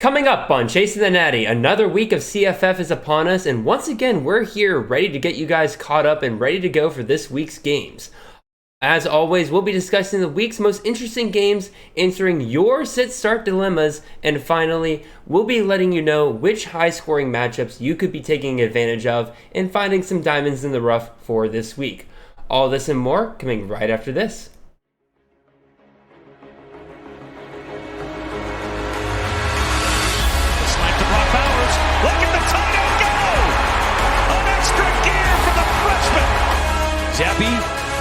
Coming up on Chasing the Natty, another week of CFF is upon us, and once again, we're here ready to get you guys caught up and ready to go for this week's games. As always, we'll be discussing the week's most interesting games, answering your sit-start dilemmas, and finally, we'll be letting you know which high-scoring matchups you could be taking advantage of and finding some diamonds in the rough for this week. All this and more coming right after this. Zappy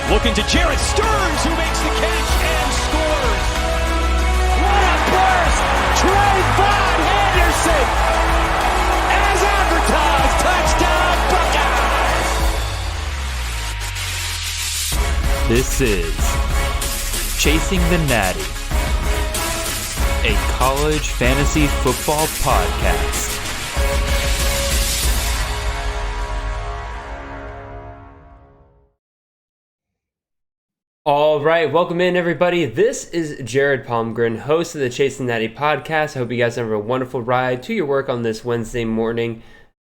looking to Jared Stearns, who makes the catch and scores. What a burst! Trayvon Henderson, as advertised, touchdown Buckeyes! This is Chasing the Natty, a college fantasy football podcast. All right, welcome in everybody. This is Jared Palmgren, host of the Chasing Natty podcast. I hope you guys have a wonderful ride to your work on this Wednesday morning.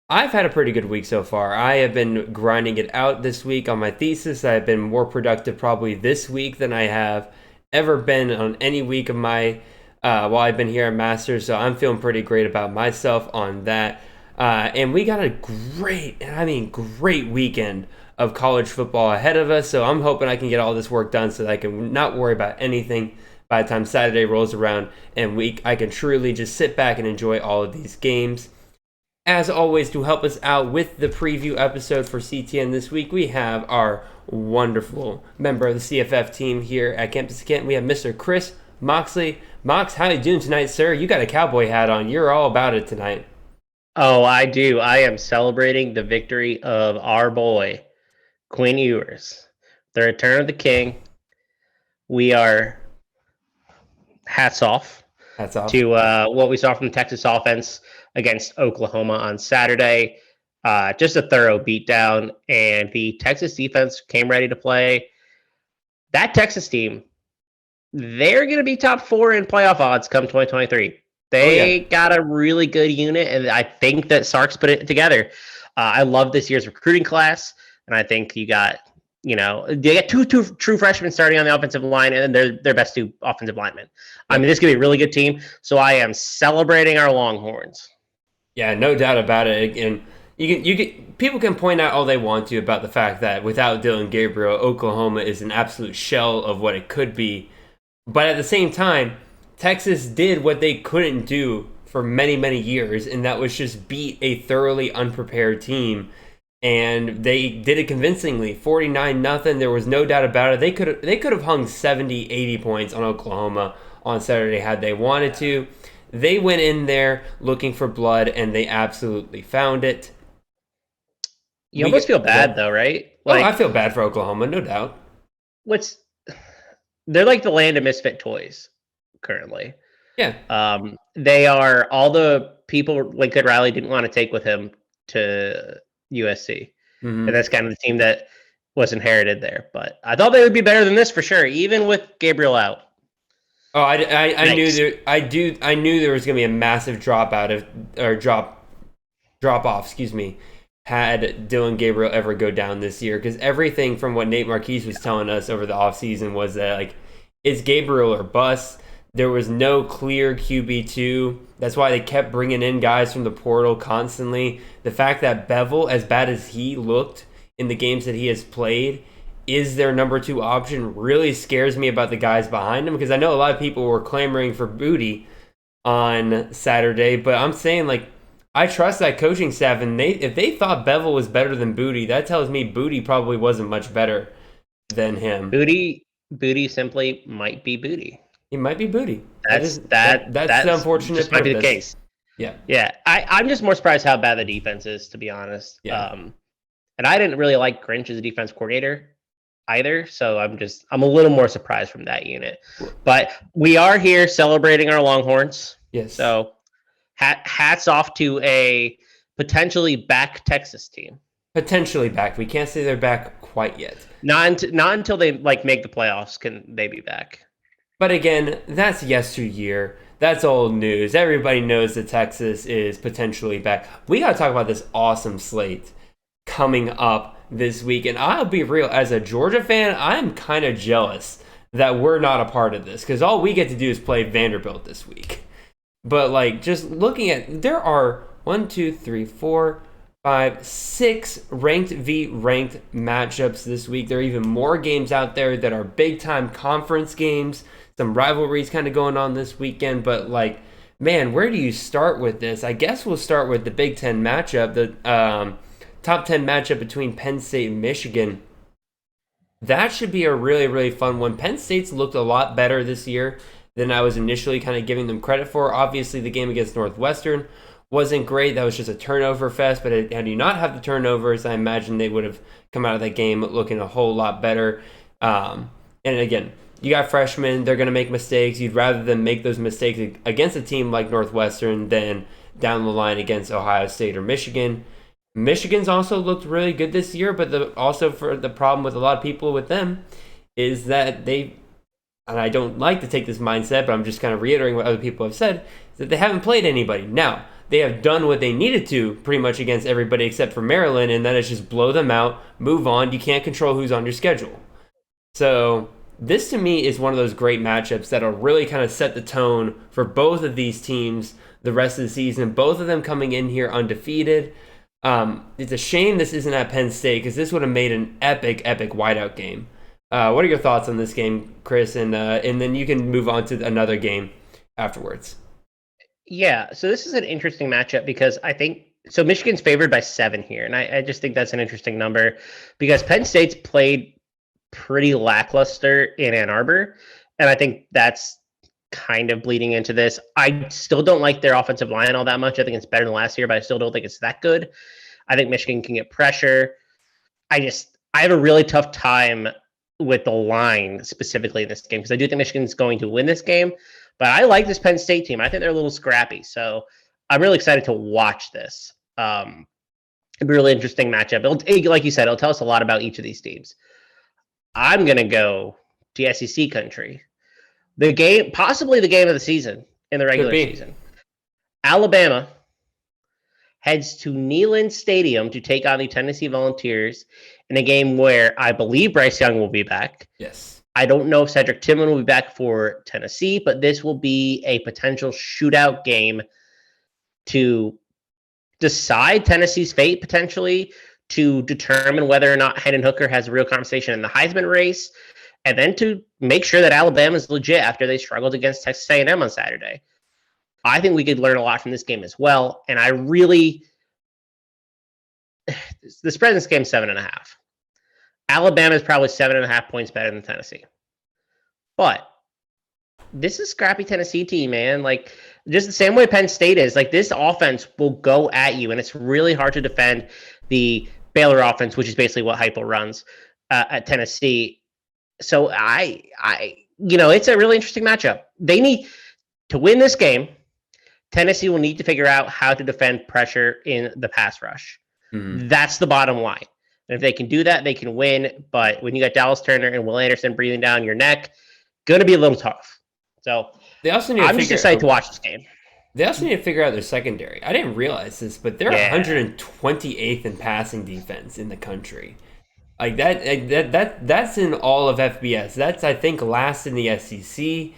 I've had a pretty good week so far. I have been grinding it out this week on my thesis. I've been more productive probably this week than I have ever been on any week of my while I've been here at Masters. So I'm feeling pretty great about myself on that. And we got a great weekend of college football ahead of us, so I'm hoping I can get all this work done so that I can not worry about anything by the time Saturday rolls around and I can truly just sit back and enjoy all of these games. As always, to help us out with the preview episode for CTN this week, we have our wonderful member of the CFF team here at Campus Canton. We have Mr. Chris Moxley. Mox, how you doing tonight, sir? You got a cowboy hat on. You're all about it tonight. Oh, I do. I am celebrating the victory of our boy, Quinn Ewers, the return of the king. We are hats off to what we saw from the Texas offense against Oklahoma on Saturday. Just a thorough beatdown, and the Texas defense came ready to play. That Texas team, they're going to be top 4 in playoff odds come 2023. They got a really good unit, and I think that Sark's put it together. I love this year's recruiting class. And I think they got two true freshmen starting on the offensive line, and they're their best 2 offensive linemen. I mean, this could be a really good team. So I am celebrating our Longhorns. Yeah, no doubt about it. And people can point out all they want to about the fact that without Dylan Gabriel, Oklahoma is an absolute shell of what it could be. But at the same time, Texas did what they couldn't do for many, many years, and that was just beat a thoroughly unprepared team. And they did it convincingly, 49-0. There was no doubt about it. They could have hung 70, 80 points on Oklahoma on Saturday had they wanted to. They went in there looking for blood, and they absolutely found it. You almost feel bad, though, right? I feel bad for Oklahoma, no doubt. They're like the land of misfit toys currently. Yeah. They are all the people Lincoln Riley didn't want to take with him to USC. Mm-hmm. And that's kind of the team that was inherited there. But I thought they would be better than this for sure, even with Gabriel out. Oh, I knew there was going to be a massive drop off, had Dylan Gabriel ever go down this year, because everything from what Nate Marquise was telling us over the offseason was that it's Gabriel or bust. There was no clear QB2. That's why they kept bringing in guys from the portal constantly. The fact that Bevel, as bad as he looked in the games that he has played, is their number 2 option really scares me about the guys behind him, because I know a lot of people were clamoring for Booty on Saturday, but I'm saying, I trust that coaching staff, and if they thought Bevel was better than Booty, that tells me Booty probably wasn't much better than him. Booty simply might be Booty. He might be Booty. That's the unfortunate just might be the case. Yeah. I'm just more surprised how bad the defense is, to be honest. Yeah. And I didn't really like Grinch as a defense coordinator either, so I'm a little more surprised from that unit. But we are here celebrating our Longhorns. Yes. So hats off to a potentially back Texas team. Potentially back. We can't say they're back quite yet. Not until they make the playoffs can they be back. But again, that's yesteryear. that's old news. Everybody knows that Texas is potentially back. We got to talk about this awesome slate coming up this week. And I'll be real, as a Georgia fan, I'm kind of jealous that we're not a part of this because all we get to do is play Vanderbilt this week. But like just looking at, there are 6 ranked v ranked matchups this week. There are even more games out there that are big time conference games. Some rivalries kind of going on this weekend. But like, man, where do you start with this? I guess we'll start with the Big Ten matchup, the top 10 matchup between Penn State and Michigan. That should be a really, really fun one. Penn State's looked a lot better this year than I was initially kind of giving them credit for. Obviously, the game against Northwestern wasn't great. That was just a turnover fest. But had you not have the turnovers, I imagine they would have come out of that game looking a whole lot better. And again, you got freshmen. They're going to make mistakes. You'd rather them make those mistakes against a team like Northwestern than down the line against Ohio State or Michigan. Michigan's also looked really good this year, but also for the problem with a lot of people with them is that and I don't like to take this mindset, but I'm just kind of reiterating what other people have said, is that they haven't played anybody. Now, they have done what they needed to pretty much against everybody except for Maryland, and that is just blow them out, move on. You can't control who's on your schedule. So this to me is one of those great matchups that'll really kind of set the tone for both of these teams the rest of the season, both of them coming in here undefeated. It's a shame this isn't at Penn State because this would have made an epic whiteout game. What are your thoughts on this game, Chris? And then you can move on to another game afterwards. Yeah, so this is an interesting matchup because I think so. Michigan's favored by 7 here, and I just think that's an interesting number because Penn State's played pretty lackluster in Ann Arbor, and I think that's kind of bleeding into this. I still don't like their offensive line all that much. I think it's better than last year, but I still don't think it's that good. I think Michigan can get pressure. I have a really tough time with the line specifically in this game because I do think Michigan's going to win this game, but I like this Penn State team. I think they're a little scrappy, so I'm really excited to watch this. It'll be a really interesting matchup. Like you said, it'll tell us a lot about each of these teams. I'm going to go to SEC country. Possibly the game of the season in the regular season. Alabama heads to Neyland Stadium to take on the Tennessee Volunteers in a game where I believe Bryce Young will be back. Yes. I don't know if Cedric Tillman will be back for Tennessee, but this will be a potential shootout game to decide Tennessee's fate, potentially, to determine whether or not Hendon Hooker has a real conversation in the Heisman race, and then to make sure that Alabama is legit after they struggled against Texas A&M on Saturday. I think we could learn a lot from this game as well, and the spread in this game is 7.5. Alabama is probably 7.5 points better than Tennessee. But this is a scrappy Tennessee team, man. Like, just the same way Penn State is. Like, this offense will go at you, and it's really hard to defend the Baylor offense, which is basically what Heupel runs at Tennessee. So it's a really interesting matchup. They need to win this game. Tennessee will need to figure out how to defend pressure in the pass rush. Mm-hmm. That's the bottom line. And if they can do that, they can win. But when you got Dallas Turner and Will Anderson breathing down your neck, going to be a little tough. So I'm just excited to watch this game. They also need to figure out their secondary. I didn't realize this, but they're 128th in passing defense in the country. Like that's in all of FBS. That's, I think, last in the SEC.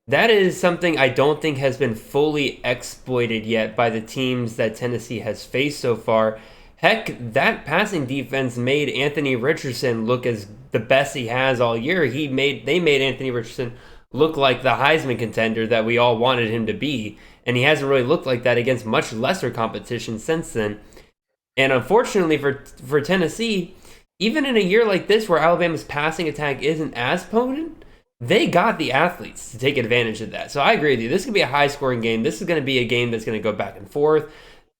That is something I don't think has been fully exploited yet by the teams that Tennessee has faced so far. Heck, that passing defense made Anthony Richardson look as the best he has all year. They made Anthony Richardson look like the Heisman contender that we all wanted him to be, and he hasn't really looked like that against much lesser competition since then. And unfortunately for Tennessee, even in a year like this where Alabama's passing attack isn't as potent, they got the athletes to take advantage of that. So I agree with you. This could be a high-scoring game. This is going to be a game that's going to go back and forth.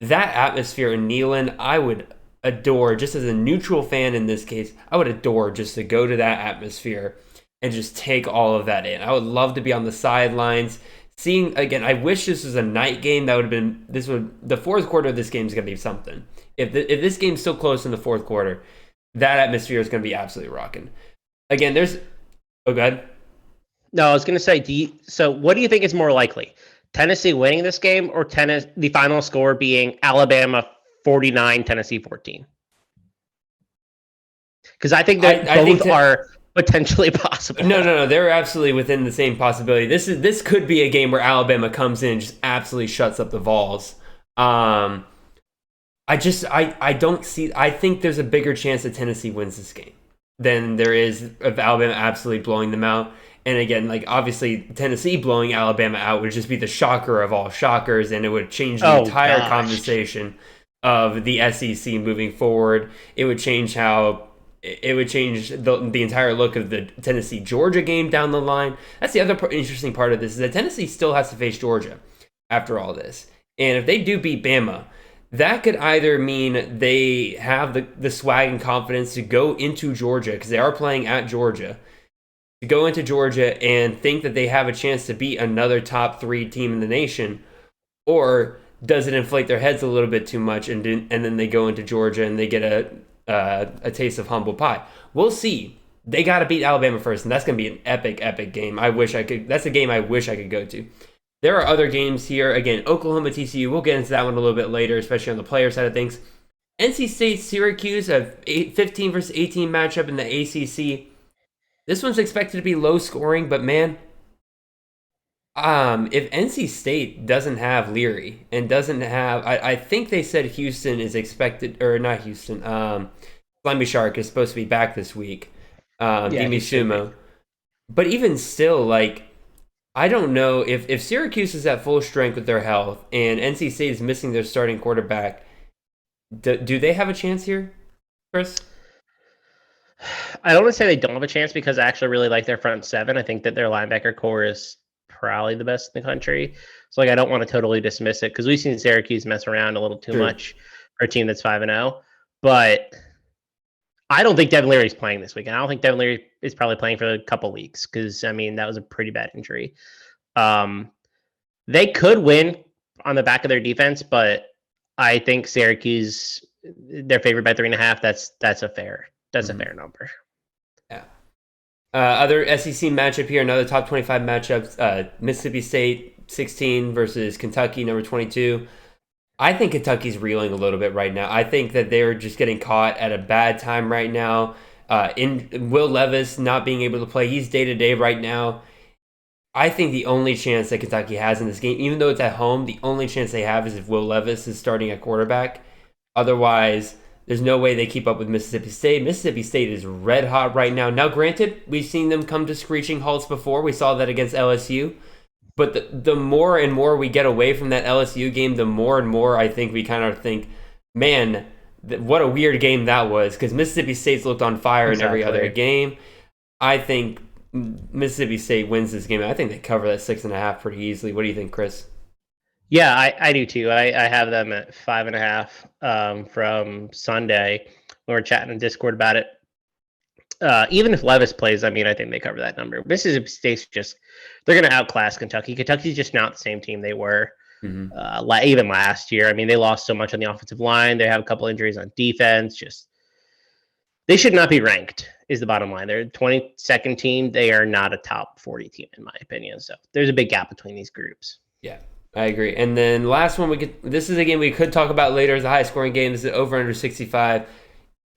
That atmosphere in Neyland, I would adore, just as a neutral fan in this case, I would adore just to go to that atmosphere and just take all of that in. I would love to be on the sidelines. Again, I wish this was a night game. The fourth quarter of this game is going to be something. If this game's still close in the fourth quarter, that atmosphere is going to be absolutely rocking. Again, go ahead. No, I was going to say, so what do you think is more likely? Tennessee winning this game or the final score being Alabama 49, Tennessee 14? Because I think that both are potentially possible. No. They're absolutely within the same possibility. This could be a game where Alabama comes in and just absolutely shuts up the Vols. I don't see. I think there's a bigger chance that Tennessee wins this game than there is of Alabama absolutely blowing them out. And again, like obviously Tennessee blowing Alabama out would just be the shocker of all shockers, and it would change the entire conversation of the SEC moving forward. It would change the entire look of the Tennessee-Georgia game down the line. That's the other interesting part of this, is that Tennessee still has to face Georgia after all this. And if they do beat Bama, that could either mean they have the swag and confidence to go into Georgia, because they are playing at Georgia, to go into Georgia and think that they have a chance to beat another top 3 team in the nation, or does it inflate their heads a little bit too much and then they go into Georgia and they get a taste of humble pie? We'll see. They got to beat Alabama first, and that's going to be an epic game. That's a game I wish I could go to. There are other games here. Again, Oklahoma, TCU. We'll get into that one a little bit later, especially on the player side of things. NC State, Syracuse, a 15 versus 18 matchup in the ACC. This one's expected to be low scoring, but man, if NC State doesn't have Leary and doesn't have, I think they said Houston is expected, or not Houston, Slimy Shark is supposed to be back this week. Dimi Sumo. But even still, like, I don't know if Syracuse is at full strength with their health and NC State is missing their starting quarterback, do they have a chance here, Chris? I don't want to say they don't have a chance, because I actually really like their front seven. I think that their linebacker core is probably the best in the country. So like, I don't want to totally dismiss it, because we've seen Syracuse mess around a little too much for a team that's 5-0. But I don't think Devin Leary's playing this weekend. I don't think Devin Leary is probably playing for a couple weeks, because I mean, that was a pretty bad injury. They could win on the back of their defense, but I think Syracuse, they're favored by 3.5. That's a fair number. Yeah. Other SEC matchup here, another top 25 matchups. Mississippi State 16 versus Kentucky, number 22. I think Kentucky's reeling a little bit right now. I think that they're just getting caught at a bad time right now. In Will Levis not being able to play, he's day-to-day right now. I think the only chance that Kentucky has in this game, even though it's at home, the only chance they have is if Will Levis is starting at quarterback. Otherwise, there's no way they keep up with Mississippi State. Mississippi State is red hot right now. Now, granted, we've seen them come to screeching halts before. We saw that against LSU. But the more and more we get away from that LSU game, the more and more I think we kind of think, man, what a weird game that was, because Mississippi State's looked on fire in every other game. I think Mississippi State wins this game. I think they cover that 6.5 pretty easily. What do you think, Chris? Yeah, I do too. I have them at 5.5 from Sunday. We were chatting in Discord about it. Even if Levis plays, I mean, I think they cover that number. Mississippi State's they're going to outclass Kentucky. Kentucky's just not the same team they were even last year. I mean, they lost so much on the offensive line. They have a couple injuries on defense. They should not be ranked, is the bottom line. They're a 22nd team. They are not a top 40 team, in my opinion. So there's a big gap between these groups. Yeah, I agree. And then last one, this is a game we could talk about later as a high-scoring game. This is over under 65.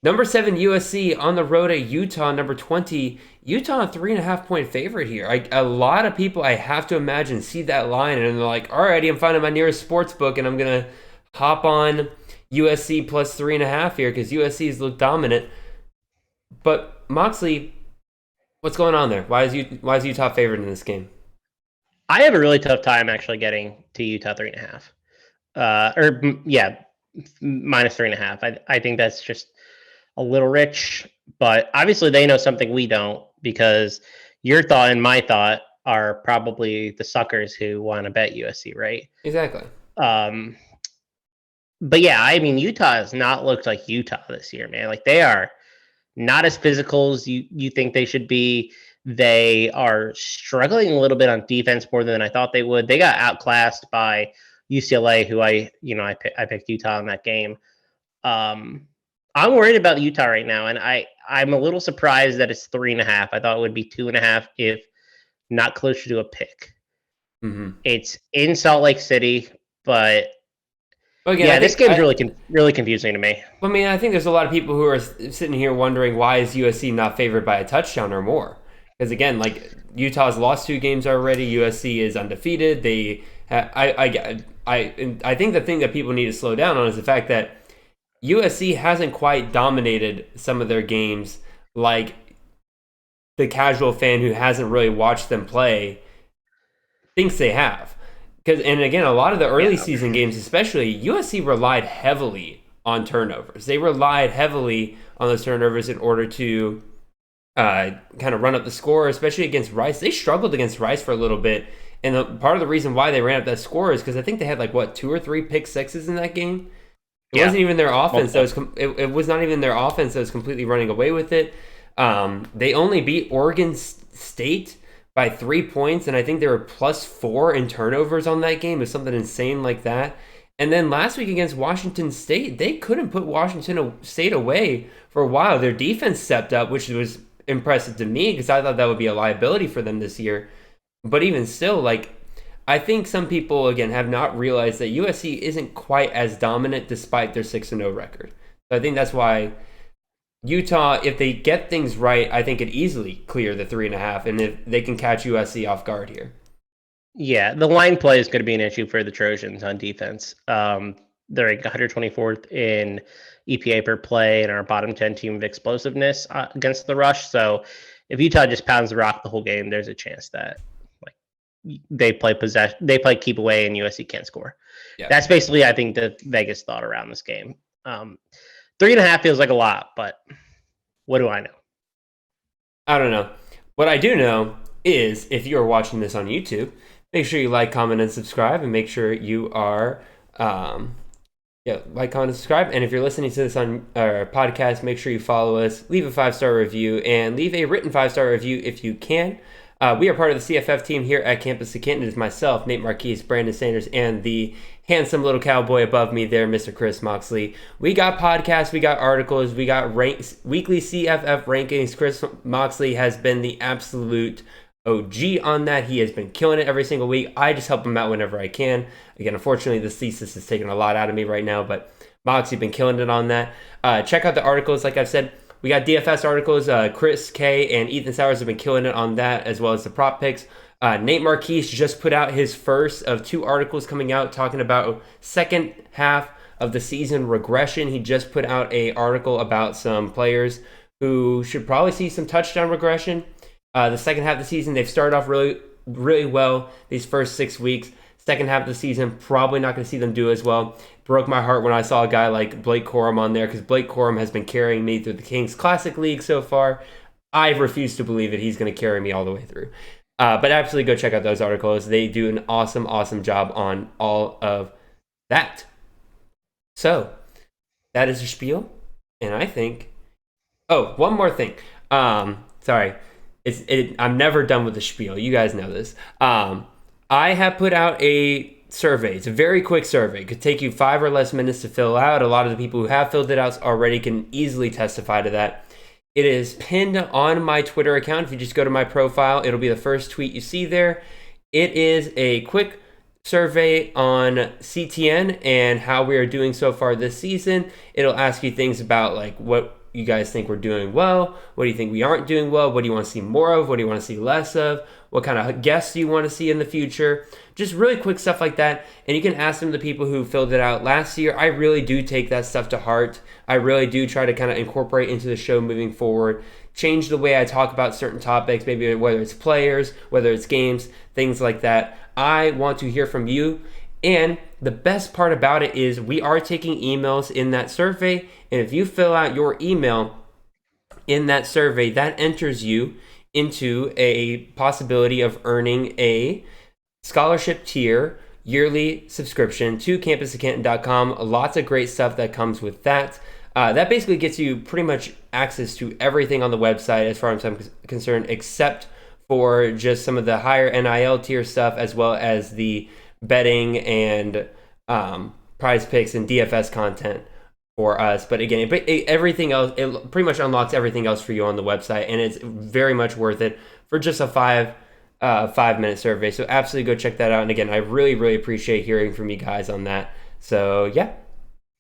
Number 7, USC on the road at Utah, number 20. Utah, a 3.5-point favorite here. A lot of people, I have to imagine, see that line and they're like, alrighty, I'm finding my nearest sports book and I'm going to hop on USC plus 3.5 here because USC's looked dominant. But Moxley, what's going on there? Why is Utah favored in this game? I have a really tough time actually getting to Utah 3.5. Minus 3.5. I think that's just a little rich, but obviously they know something we don't, because your thought and my thought are probably the suckers who want to bet USC, right? Exactly. But yeah, I mean, Utah has not looked like Utah this year, man. Like, they are not as physical as you think they should be. They are struggling a little bit on defense more than I thought they would. They got outclassed by UCLA, who I picked Utah in that game. I'm worried about Utah right now, and I'm a little surprised that it's 3.5. I thought it would be 2.5, if not closer to a pick. Mm-hmm. It's in Salt Lake City, but Again, yeah, this game's really confusing to me. I mean, I think there's a lot of people who are sitting here wondering why is USC not favored by a touchdown or more? Because again, like Utah's lost 2 games already. USC is undefeated. I think the thing that people need to slow down on is the fact that USC hasn't quite dominated some of their games like the casual fan who hasn't really watched them play thinks they have. And again, a lot of the early season games, especially, USC relied heavily on turnovers. They relied heavily on those turnovers in order to kind of run up the score, especially against Rice. They struggled against Rice for a little bit. And part of the reason why they ran up that score is because I think they had 2 or 3 pick sixes in that game. It wasn't even their offense. It was not even their offense that was completely running away with it. They only beat Oregon State by 3 points, and I think they were +4 in turnovers on that game. It was something insane like that. And then last week against Washington State, they couldn't put Washington State away for a while. Their defense stepped up, which was impressive to me because I thought that would be a liability for them this year. But even still, I think some people, again, have not realized that USC isn't quite as dominant despite their 6-0 record. So I think that's why Utah, if they get things right, I think could easily clear the 3.5, and if they can catch USC off guard here. Yeah, the line play is going to be an issue for the Trojans on defense. They're 124th in EPA per play and our bottom 10 team of explosiveness against the rush. So if Utah just pounds the rock the whole game, there's a chance that they play possession, they play keep away, and USC can't score. Yeah. That's basically, I think, the Vegas thought around this game. 3.5 feels like a lot, but what do I know? I don't know. What I do know is if you are watching this on YouTube, make sure you like, comment, and subscribe, and make sure you are like, comment, and subscribe. And if you're listening to this on our podcast, make sure you follow us, leave a 5-star review, and leave a written 5-star review if you can. We are part of the CFF team here at Campus of Canton. It is myself, Nate Marquise, Brandon Sanders, and the handsome little cowboy above me there, Mr. Chris Moxley. We got podcasts, we got articles, we got weekly CFF rankings. Chris Moxley has been the absolute OG on that. He has been killing it every single week. I just help him out whenever I can. Again, unfortunately, this thesis is taking a lot out of me right now, but Moxley's been killing it on that. Check out the articles, like I've said. We got DFS articles. Chris K and Ethan Sowers have been killing it on that, as well as the prop picks. Nate Marquise just put out his first of 2 articles coming out talking about second half of the season regression. He just put out an article about some players who should probably see some touchdown regression. The second half of the season, they've started off really, really well these first 6 weeks. Second half of the season, probably not going to see them do as well. Broke my heart when I saw a guy like Blake Corum on there because Blake Corum has been carrying me through the Kings Classic League so far. I refuse to believe that he's going to carry me all the way through. But absolutely go check out those articles. They do an awesome, awesome job on all of that. So, that is the spiel. And I think... Oh, one more thing. Sorry. I'm never done with the spiel. You guys know this. I have put out a survey. It's a very quick survey. It could take you 5 or less minutes to fill out. A lot of the people who have filled it out already can easily testify to that. It is pinned on my Twitter account. If you just go to my profile, it'll be the first tweet you see there. It is a quick survey on CTN and how we are doing so far this season. It'll ask you things about what you guys think we're doing well. What do you think we aren't doing well? What do you want to see more of? What do you want to see less of? What kind of guests do you want to see in the future? Just really quick stuff like that. And you can ask them, the people who filled it out last year. I really do take that stuff to heart. I really do try to kind of incorporate into the show moving forward. Change the way I talk about certain topics, maybe whether it's players, whether it's games, things like that. I want to hear from you. And the best part about it is we are taking emails in that survey. And if you fill out your email in that survey, that enters you into a possibility of earning a scholarship tier yearly subscription to campusofcanton.com. Lots of great stuff that comes with that. That basically gets you pretty much access to everything on the website as far as I'm concerned, except for just some of the higher NIL tier stuff, as well as the betting and prize picks and DFS content for us. But again, everything else, it pretty much unlocks everything else for you on the website, and it's very much worth it for just a $5 5-minute survey. So absolutely go check that out. And again, I really, really appreciate hearing from you guys on that. So yeah,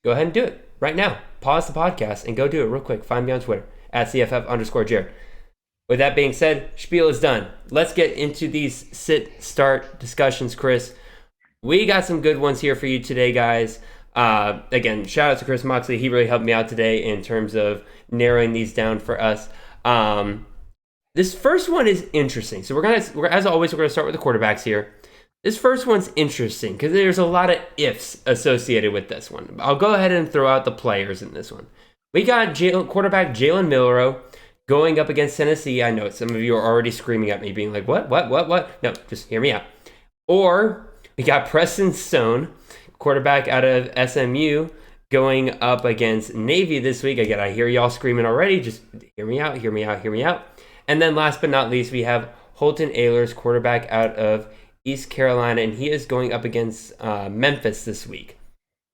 go ahead and do it right now. Pause the podcast and go do it real quick. Find me on Twitter at CFF_Jared. With that being said, spiel is done. Let's get into these sit-start discussions, Chris. We got some good ones here for you today, guys. Again, shout out to Chris Moxley. He really helped me out today in terms of narrowing these down for us. This first one is interesting. So as always, we're gonna start with the quarterbacks here. This first one's interesting because there's a lot of ifs associated with this one. I'll go ahead and throw out the players in this one. We got quarterback Jalen Milroe going up against Tennessee. I know some of you are already screaming at me, being like, what? No, just hear me out. Or we got Preston Stone, quarterback out of SMU, going up against Navy this week. Again, I hear y'all screaming already. Just hear me out. And then last but not least, we have Holton Ahlers, quarterback out of East Carolina, and he is going up against Memphis this week.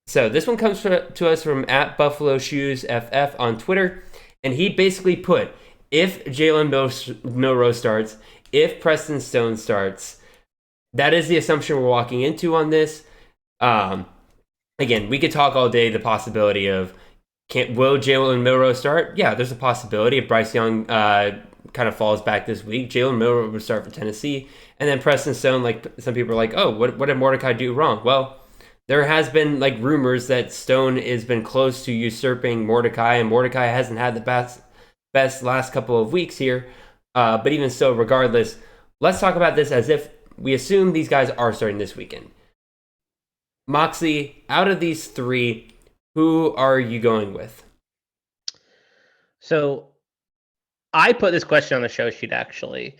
So this one comes to us from at Buffalo Shoes FF on Twitter, and he basically put, if Jalen Milroe starts, if Preston Stone starts, that is the assumption we're walking into on this. Again, we could talk all day the possibility of will Jalen Milroe start? Yeah, there's a possibility if Bryce Young kind of falls back this week. Jalen Milroe would start for Tennessee, and then Preston Stone. Like some people are like, oh, what did Mordecai do wrong? Well, there has been like rumors that Stone has been close to usurping Mordecai, and Mordecai hasn't had the best last couple of weeks here. But even so, regardless, let's talk about this as if we assume these guys are starting this weekend. Moxley, out of these three, who are you going with? So I put this question on the show sheet actually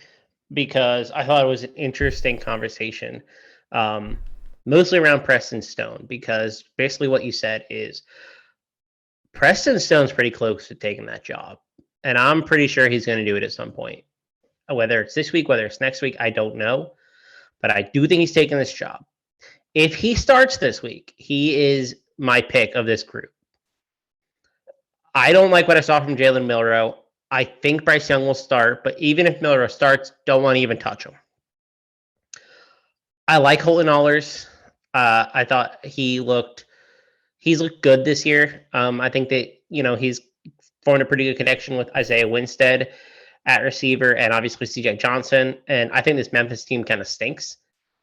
because I thought it was an interesting conversation, mostly around Preston Stone, because basically what you said is Preston Stone's pretty close to taking that job, and I'm pretty sure he's going to do it at some point. Whether it's this week, whether it's next week, I don't know, but I do think he's taking this job. If he starts this week, he is my pick of this group. I don't like what I saw from Jalen Milroe. I think Bryce Young will start, but even if Milroe starts, don't want to even touch him. I like Holton Ahlers. I thought he's looked good this year. I think that, he's formed a pretty good connection with Isaiah Winstead at receiver and obviously CJ Johnson. And I think this Memphis team kind of stinks.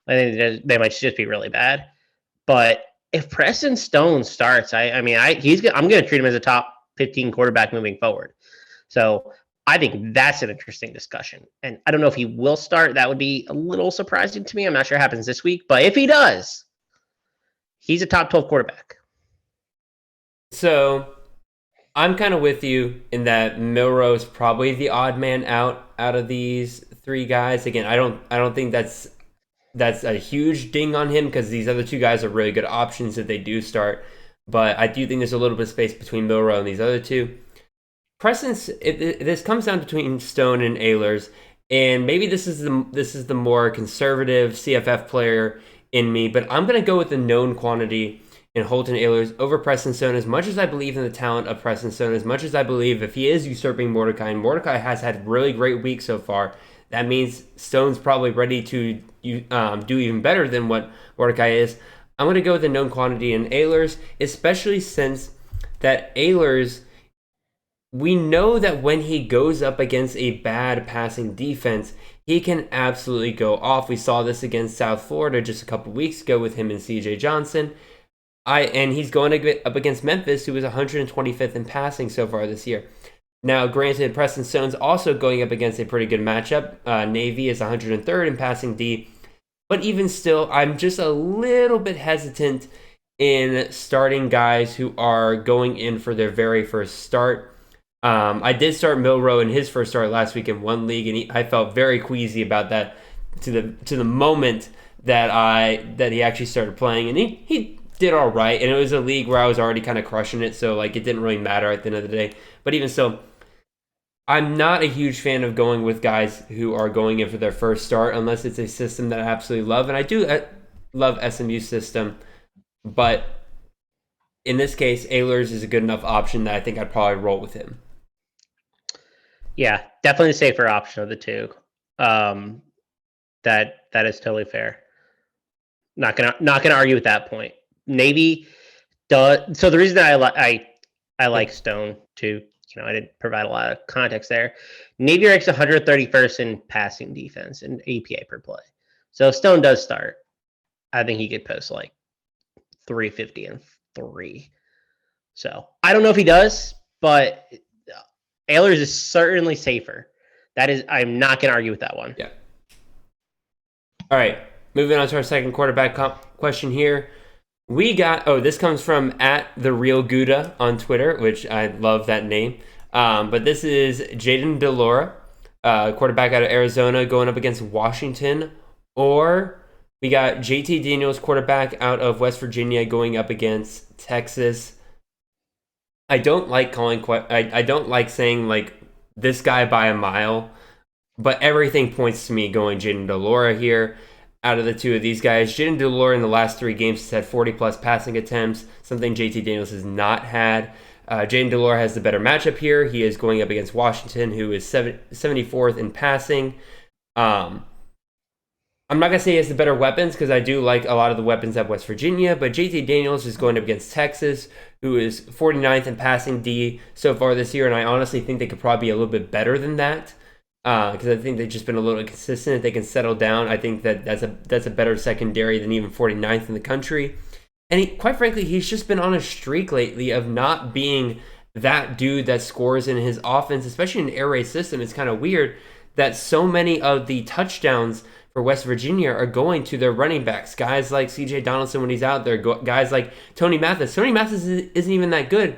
I think they might just be really bad. But if Preston Stone starts, I'm going to treat him as a top 15 quarterback moving forward. So I think that's an interesting discussion. And I don't know if he will start. That would be a little surprising to me. I'm not sure it happens this week. But if he does, he's a top 12 quarterback. So I'm kind of with you in that Milroe's probably the odd man out of these three guys. Again, I don't think that's a huge ding on him because these other two guys are really good options if they do start. But I do think there's a little bit of space between Milroe and these other two. This comes down between Stone and Ahlers, and maybe this is the more conservative CFF player in me, but I'm going to go with the known quantity in Holton Ahlers over Preston Stone. As much as I believe in the talent of Preston Stone, as much as I believe if he is usurping Mordecai, and Mordecai has had really great weeks so far, that means Stone's probably ready to do even better than what Mordecai is. I'm going to go with the known quantity in Ahlers, especially since that Ahlers, we know that when he goes up against a bad passing defense, he can absolutely go off. We saw this against South Florida just a couple weeks ago with him and CJ Johnson. And he's going up against Memphis, who was 125th in passing so far this year. Now, granted, Preston Stone's also going up against a pretty good matchup. Navy is 103rd in passing D. But even still, I'm just a little bit hesitant in starting guys who are going in for their very first start. I did start Milroe in his first start last week in one league, and I felt very queasy about that to the moment that he actually started playing, and he did all right. And it was a league where I was already kind of crushing it, so like it didn't really matter at the end of the day. But even so, I'm not a huge fan of going with guys who are going in for their first start unless it's a system that I absolutely love, and I do love SMU's system, but in this case, Ahlers is a good enough option that I think I'd probably roll with him. Yeah, definitely the safer option of the two. That is totally fair. Not gonna argue with that point. Navy does. So the reason I like Stone too, I didn't provide a lot of context there. Navy ranks 131st in passing defense and APA per play. So if Stone does start, I think he could post like 350 and 3. So I don't know if he does, but Ehlers is certainly safer. I'm not going to argue with that one. Yeah. All right. Moving on to our second quarterback question here. We got, this comes from @TheRealGouda on Twitter, which I love that name. But this is Jaden DeLora, quarterback out of Arizona, going up against Washington. Or we got JT Daniels, quarterback out of West Virginia, going up against Texas. I don't like I don't like saying like this guy by a mile, but everything points to me going Jaden DeLora here. Out of the two of these guys, Jaden DeLora in the last 3 games has had 40-plus passing attempts, something JT Daniels has not had. Jaden DeLora has the better matchup here. He is going up against Washington, who is 74th in passing. I'm not going to say he has the better weapons because I do like a lot of the weapons at West Virginia, but JT Daniels is going up against Texas, who is 49th in passing D so far this year, and I honestly think they could probably be a little bit better than that. Because I think they've just been a little inconsistent. If they can settle down, I think that's a better secondary than even 49th in the country. And quite frankly, he's just been on a streak lately of not being that dude that scores in his offense, especially in an air raid system. It's kind of weird that so many of the touchdowns for West Virginia are going to their running backs. Guys like C.J. Donaldson when he's out there, guys like Tony Mathis. Tony Mathis isn't even that good,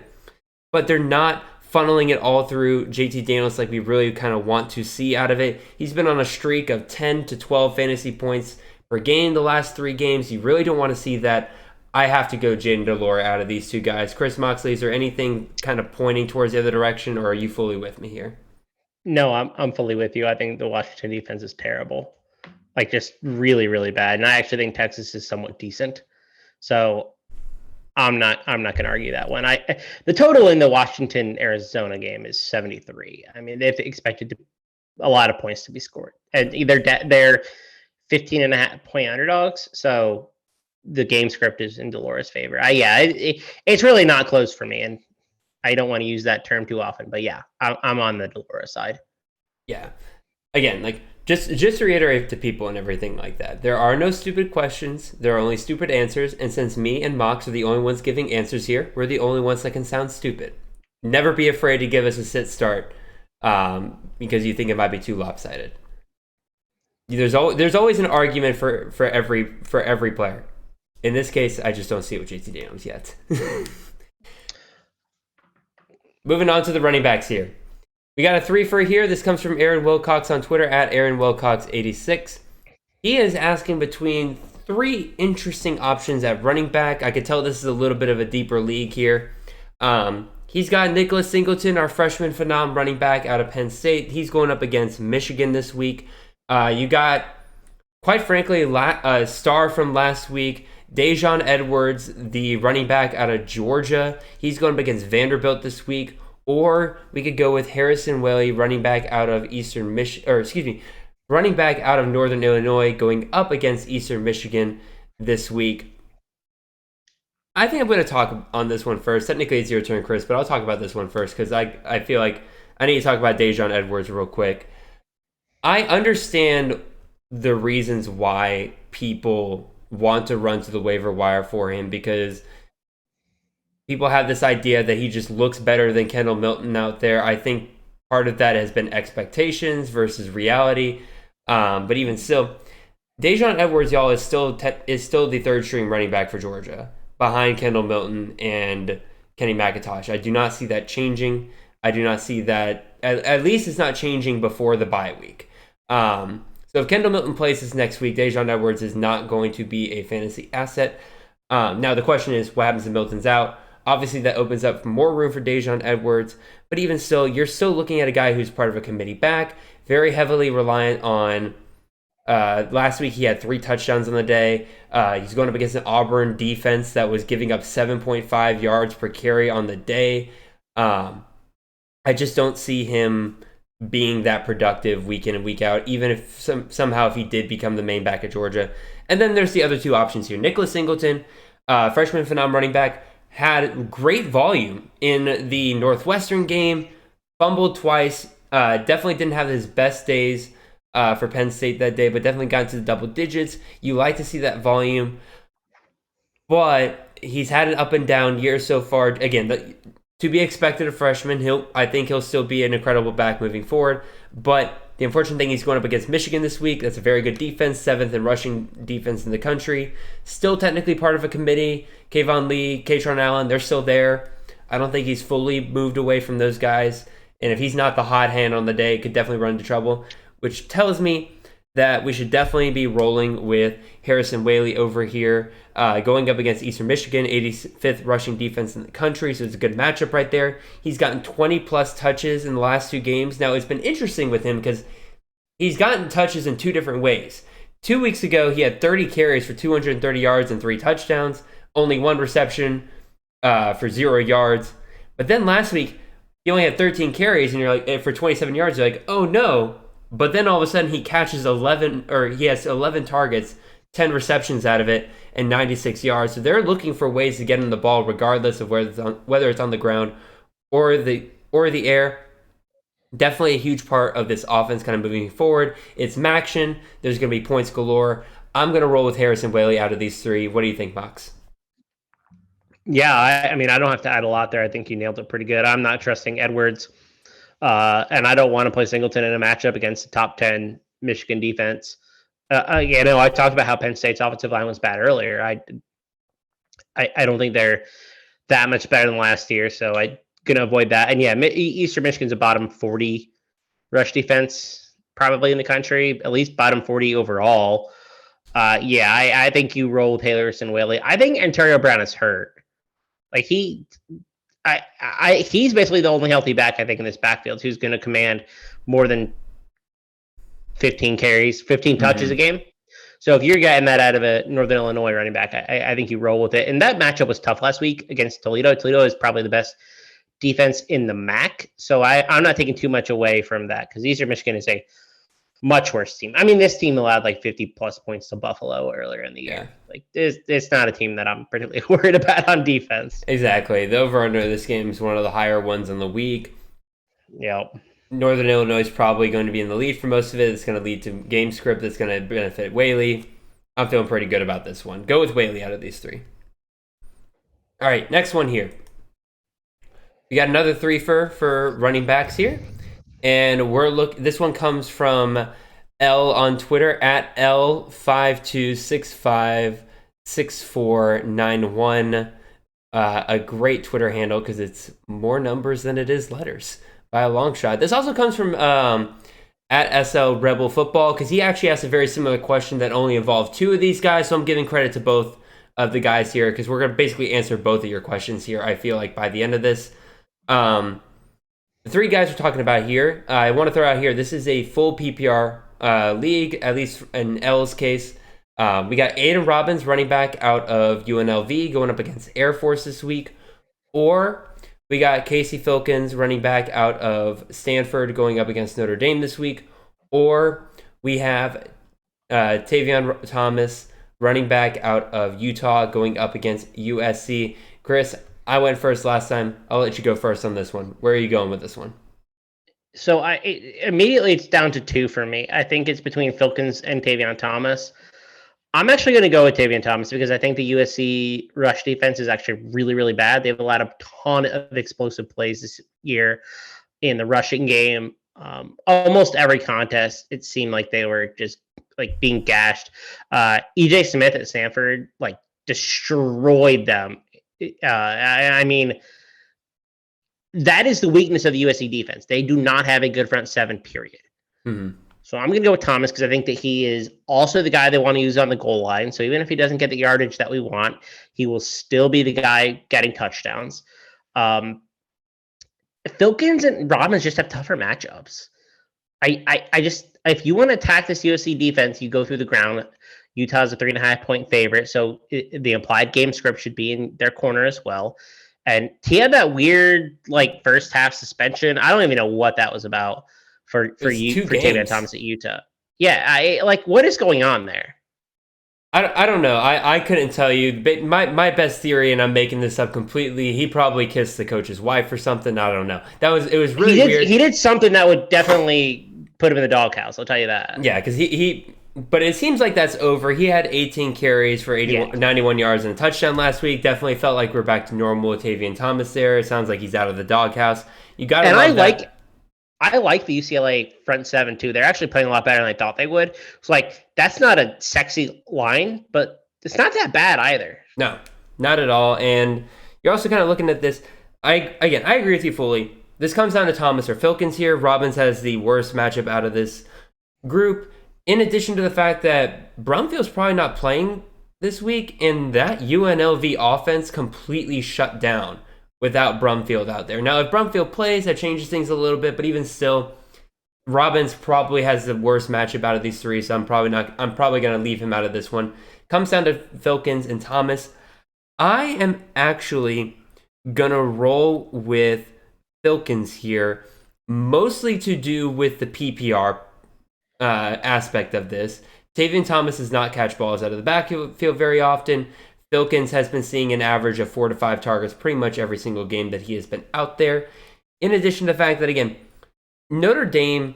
but they're not funneling it all through JT Daniels like we really kind of want to see out of it. He's been on a streak of 10 to 12 fantasy points per game the last 3 games. You really don't want to see that. I have to go Jaden DeLora out of these two guys. Chris Moxley, is there anything kind of pointing towards the other direction, or are you fully with me here? No, I'm fully with you. I think the Washington defense is terrible. Like just really, really bad. And I actually think Texas is somewhat decent. So I'm not going to argue that one. The total in the Washington-Arizona game is 73. I mean, they've expected a lot of points to be scored. And they're 15.5 point underdogs. So the game script is in DeLora's favor. It's really not close for me. And I don't want to use that term too often. But yeah, I'm on the DeLora side. Yeah. Again, like just to reiterate to people and everything like that, there are no stupid questions. There are only stupid answers. And since me and Mox are the only ones giving answers here, we're the only ones that can sound stupid. Never be afraid to give us a sit start because you think it might be too lopsided. There's always an argument for every player. In this case, I just don't see it with JT Daniels yet. Moving on to the running backs here. We got a 3 for here. This comes from Aaron Wilcox on Twitter @AaronWilcox86. He is asking between 3 interesting options at running back. I could tell this is a little bit of a deeper league here. He's got Nicholas Singleton, our freshman phenom running back out of Penn State. He's going up against Michigan this week. You got, quite frankly, a star from last week, Dejon Edwards, the running back out of Georgia. He's going up against Vanderbilt this week. Or we could go with Harrison Whaley, running back out of running back out of Northern Illinois, going up against Eastern Michigan this week. I think I'm going to talk on this one first. Technically, it's your turn, Chris, but I'll talk about this one first because I feel like I need to talk about Dejon Edwards real quick. I understand the reasons why people want to run to the waiver wire for him because people have this idea that he just looks better than Kendall Milton out there. I think part of that has been expectations versus reality. But even still, Dejon Edwards, y'all, is still the third string running back for Georgia behind Kendall Milton and Kenny McIntosh. I do not see that changing. I do not see that, at least it's not changing before the bye week. So if Kendall Milton plays this next week, Dejon Edwards is not going to be a fantasy asset. Now the question is, what happens if Milton's out? Obviously, that opens up more room for Dejon Edwards. But even still, you're still looking at a guy who's part of a committee back, very heavily reliant on, last week he had 3 touchdowns on the day. He's going up against an Auburn defense that was giving up 7.5 yards per carry on the day. I just don't see him being that productive week in and week out, even if somehow if he did become the main back at Georgia. And then there's the other two options here. Nicholas Singleton, freshman phenom running back, had great volume in the Northwestern game, fumbled twice, definitely didn't have his best days for Penn State that day, but definitely got into the double digits. You like to see that volume, but he's had an up and down year so far. Again, to be expected, a freshman. I think he'll still be an incredible back moving forward. But the unfortunate thing, he's going up against Michigan this week. That's a very good defense, 7th in rushing defense in the country. Still technically part of a committee. Kayvon Lee, Katron Allen, they're still there. I don't think he's fully moved away from those guys. And if he's not the hot hand on the day, it could definitely run into trouble, which tells me that we should definitely be rolling with Harrison Whaley over here, going up against Eastern Michigan, 85th rushing defense in the country, so it's a good matchup right there. He's gotten 20-plus touches in the last 2 games. Now, it's been interesting with him because he's gotten touches in 2 different ways. 2 weeks ago, he had 30 carries for 230 yards and 3 touchdowns, only 1 reception for 0 yards. But then last week, he only had 13 carries, and you're like, for 27 yards, you're like, oh no. But then all of a sudden he catches he has 11 targets, 10 receptions out of it, and 96 yards. So they're looking for ways to get him the ball regardless of whether it's on the ground or the air. Definitely a huge part of this offense kind of moving forward. It's Maction. There's going to be points galore. I'm going to roll with Harrison Whaley out of these 3. What do you think, Mox? Yeah, I mean, I don't have to add a lot there. I think you nailed it pretty good. I'm not trusting Edwards. And I don't want to play Singleton in a matchup against the top 10 Michigan defense. I talked about how Penn State's offensive line was bad earlier. I don't think they're that much better than last year, so I'm going to avoid that. And yeah, Eastern Michigan's a bottom 40 rush defense probably in the country, at least bottom 40 overall. I think you roll with Harrison Whaley. I think Antonio Brown is hurt. Like he's basically the only healthy back, I think, in this backfield who's going to command more than 15 carries, 15 touches a game. So if you're getting that out of a Northern Illinois running back, I think you roll with it. And that matchup was tough last week against Toledo. Toledo is probably the best defense in the MAC. So I'm not taking too much away from that because Eastern Michigan is a much worse team. I mean, this team allowed like 50-plus points to Buffalo earlier in the year. Like, it's not a team that I'm particularly worried about on defense. Exactly. The over-under of this game is one of the higher ones in the week. Yep. Northern Illinois is probably going to be in the lead for most of it. It's going to lead to game script that's going to benefit Whaley. I'm feeling pretty good about this one. Go with Whaley out of these 3. All right, next one here. We got another 3 for running backs here. And this one comes from L on Twitter at L52656491. A great Twitter handle because it's more numbers than it is letters by a long shot. This also comes from at SL Rebel Football because he actually asked a very similar question that only involved 2 of these guys. So I'm giving credit to both of the guys here because we're going to basically answer both of your questions here, I feel like, by the end of this. The 3 guys we're talking about here, I want to throw out here, this is a full PPR league, at least in L's case. We got Aiden Robbins, running back out of UNLV, going up against Air Force this week. Or we got Casey Filkins, running back out of Stanford, going up against Notre Dame this week. Or we have Tavion Thomas, running back out of Utah, going up against USC. Chris, I went first last time. I'll let you go first on this one. Where are you going with this one? So immediately it's down to 2 for me. I think it's between Filkins and Tavion Thomas. I'm actually going to go with Tavion Thomas because I think the USC rush defense is actually really, really bad. They've allowed a ton of explosive plays this year in the rushing game. Almost every contest, it seemed like they were just like being gashed. EJ Smith at Stanford like destroyed them. I mean, that is the weakness of the USC defense. They do not have a good front 7, period. Mm-hmm. So I'm going to go with Thomas because I think that he is also the guy they want to use on the goal line. So even if he doesn't get the yardage that we want, he will still be the guy getting touchdowns. Filkins and Robbins just have tougher matchups. I just, if you want to attack this USC defense, you go through the ground. Utah's a 3.5-point favorite, so the implied game script should be in their corner as well. And he had that weird, like, first half suspension. I don't even know what that was about. for two Tavion games. Thomas at Utah. Yeah, what is going on there? I don't know. I couldn't tell you. But my best theory, and I'm making this up completely, he probably kissed the coach's wife or something. I don't know. It was really weird. He did something that would definitely put him in the doghouse, I'll tell you that. Yeah, because but it seems like that's over. He had 18 carries for 91 yards and a touchdown last week. Definitely felt like we're back to normal with Tavion Thomas there. It sounds like he's out of the doghouse. You got to love that. I like the UCLA front seven too. They're actually playing a lot better than I thought they would. It's like, that's not a sexy line, but it's not that bad either. No, not at all. And you're also kind of looking at this. I agree with you fully. This comes down to Thomas or Filkins here. Robbins has the worst matchup out of this group. In addition to the fact that Brumfield's probably not playing this week, and that UNLV offense completely shut down without Brumfield out there. Now, if Brumfield plays, that changes things a little bit, but even still, Robbins probably has the worst matchup out of these three, so I'm probably going to leave him out of this one. Comes down to Filkins and Thomas. I am actually going to roll with Filkins here, mostly to do with the PPR aspect of this. Tavion Thomas does not catch balls out of the backfield very often. Filkins has been seeing an average of 4 to 5 targets pretty much every single game that he has been out there. In addition to the fact that, again, Notre Dame,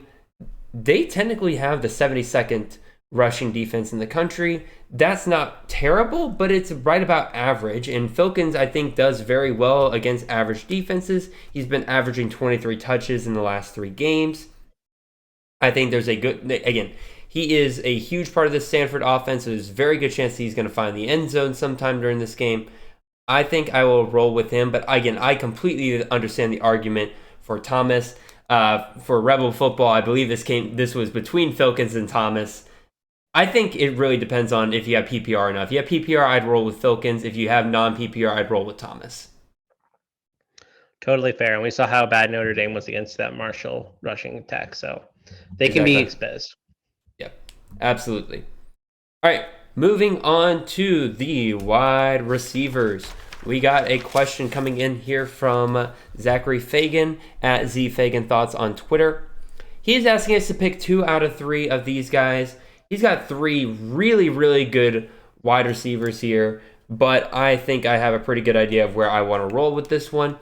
they technically have the 72nd rushing defense in the country. That's not terrible, but it's right about average. And Filkins, I think, does very well against average defenses. He's been averaging 23 touches in the last 3 games. I think there's a good, again, he is a huge part of this Stanford offense, so there's a very good chance he's going to find the end zone sometime during this game. I think I will roll with him, but again, I completely understand the argument for Thomas. For Rebel football, I believe this was between Filkins and Thomas. I think it really depends on if you have PPR or not. If you have PPR, I'd roll with Filkins. If you have non-PPR, I'd roll with Thomas. Totally fair, and we saw how bad Notre Dame was against that Marshall rushing attack, so they can be exposed. Yep, absolutely. All right, moving on to the wide receivers. We got a question coming in here from Zachary Fagan at ZFaganThoughts on Twitter. He is asking us to pick 2 out of 3 of these guys. He's got 3 really, really good wide receivers here, but I think I have a pretty good idea of where I want to roll with this one.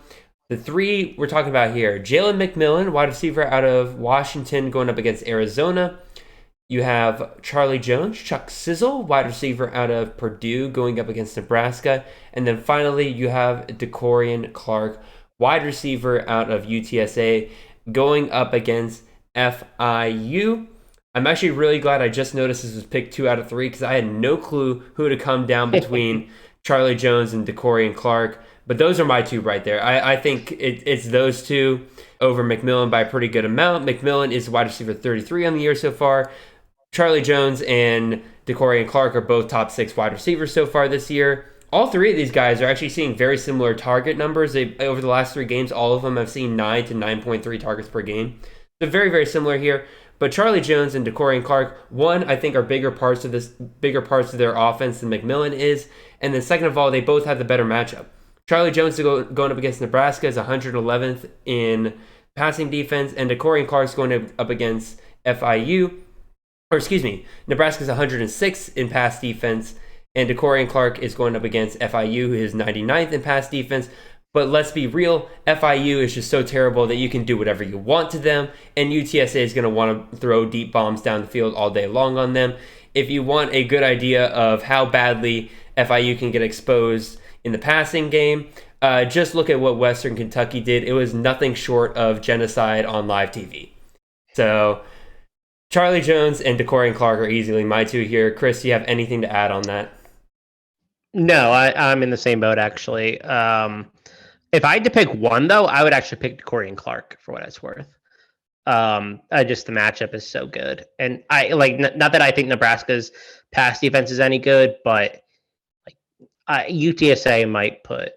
The 3 we're talking about here, Jalen McMillan, wide receiver out of Washington, going up against Arizona. You have Charlie Jones, Chuck Sizzle, wide receiver out of Purdue, going up against Nebraska. And then finally, you have DeCorian Clark, wide receiver out of UTSA, going up against FIU. I'm actually really glad I just noticed this was picked 2 out of 3 because I had no clue who to come down between Charlie Jones and DeCorian Clark. But those are my 2 right there. I think it's those 2 over McMillan by a pretty good amount. McMillan is wide receiver 33 on the year so far. Charlie Jones and DeCorian Clark are both top 6 wide receivers so far this year. All 3 of these guys are actually seeing very similar target numbers. Over the last 3 games, all of them have seen 9 to 9.3 targets per game. So very, very similar here. But Charlie Jones and DeCorian Clark, one, I think are bigger parts of their offense than McMillan is. And then second of all, they both have the better matchup. Charlie Jones going up against Nebraska is 111th in passing defense, and DeCorian Clark's going up against FIU. Nebraska's 106th in pass defense, and DeCorian Clark is going up against FIU, who is 99th in pass defense. But let's be real, FIU is just so terrible that you can do whatever you want to them, and UTSA is going to want to throw deep bombs down the field all day long on them. If you want a good idea of how badly FIU can get exposed in the passing game, just look at what Western Kentucky did. It was nothing short of genocide on live TV. So Charlie Jones and DeCorian Clark are easily my 2 here. Chris, do you have anything to add on that? No, I'm in the same boat, actually. If I had to pick one, though, I would actually pick DeCorian Clark for what it's worth. Just the matchup is so good. And I not that I think Nebraska's pass defense is any good, but UTSA might put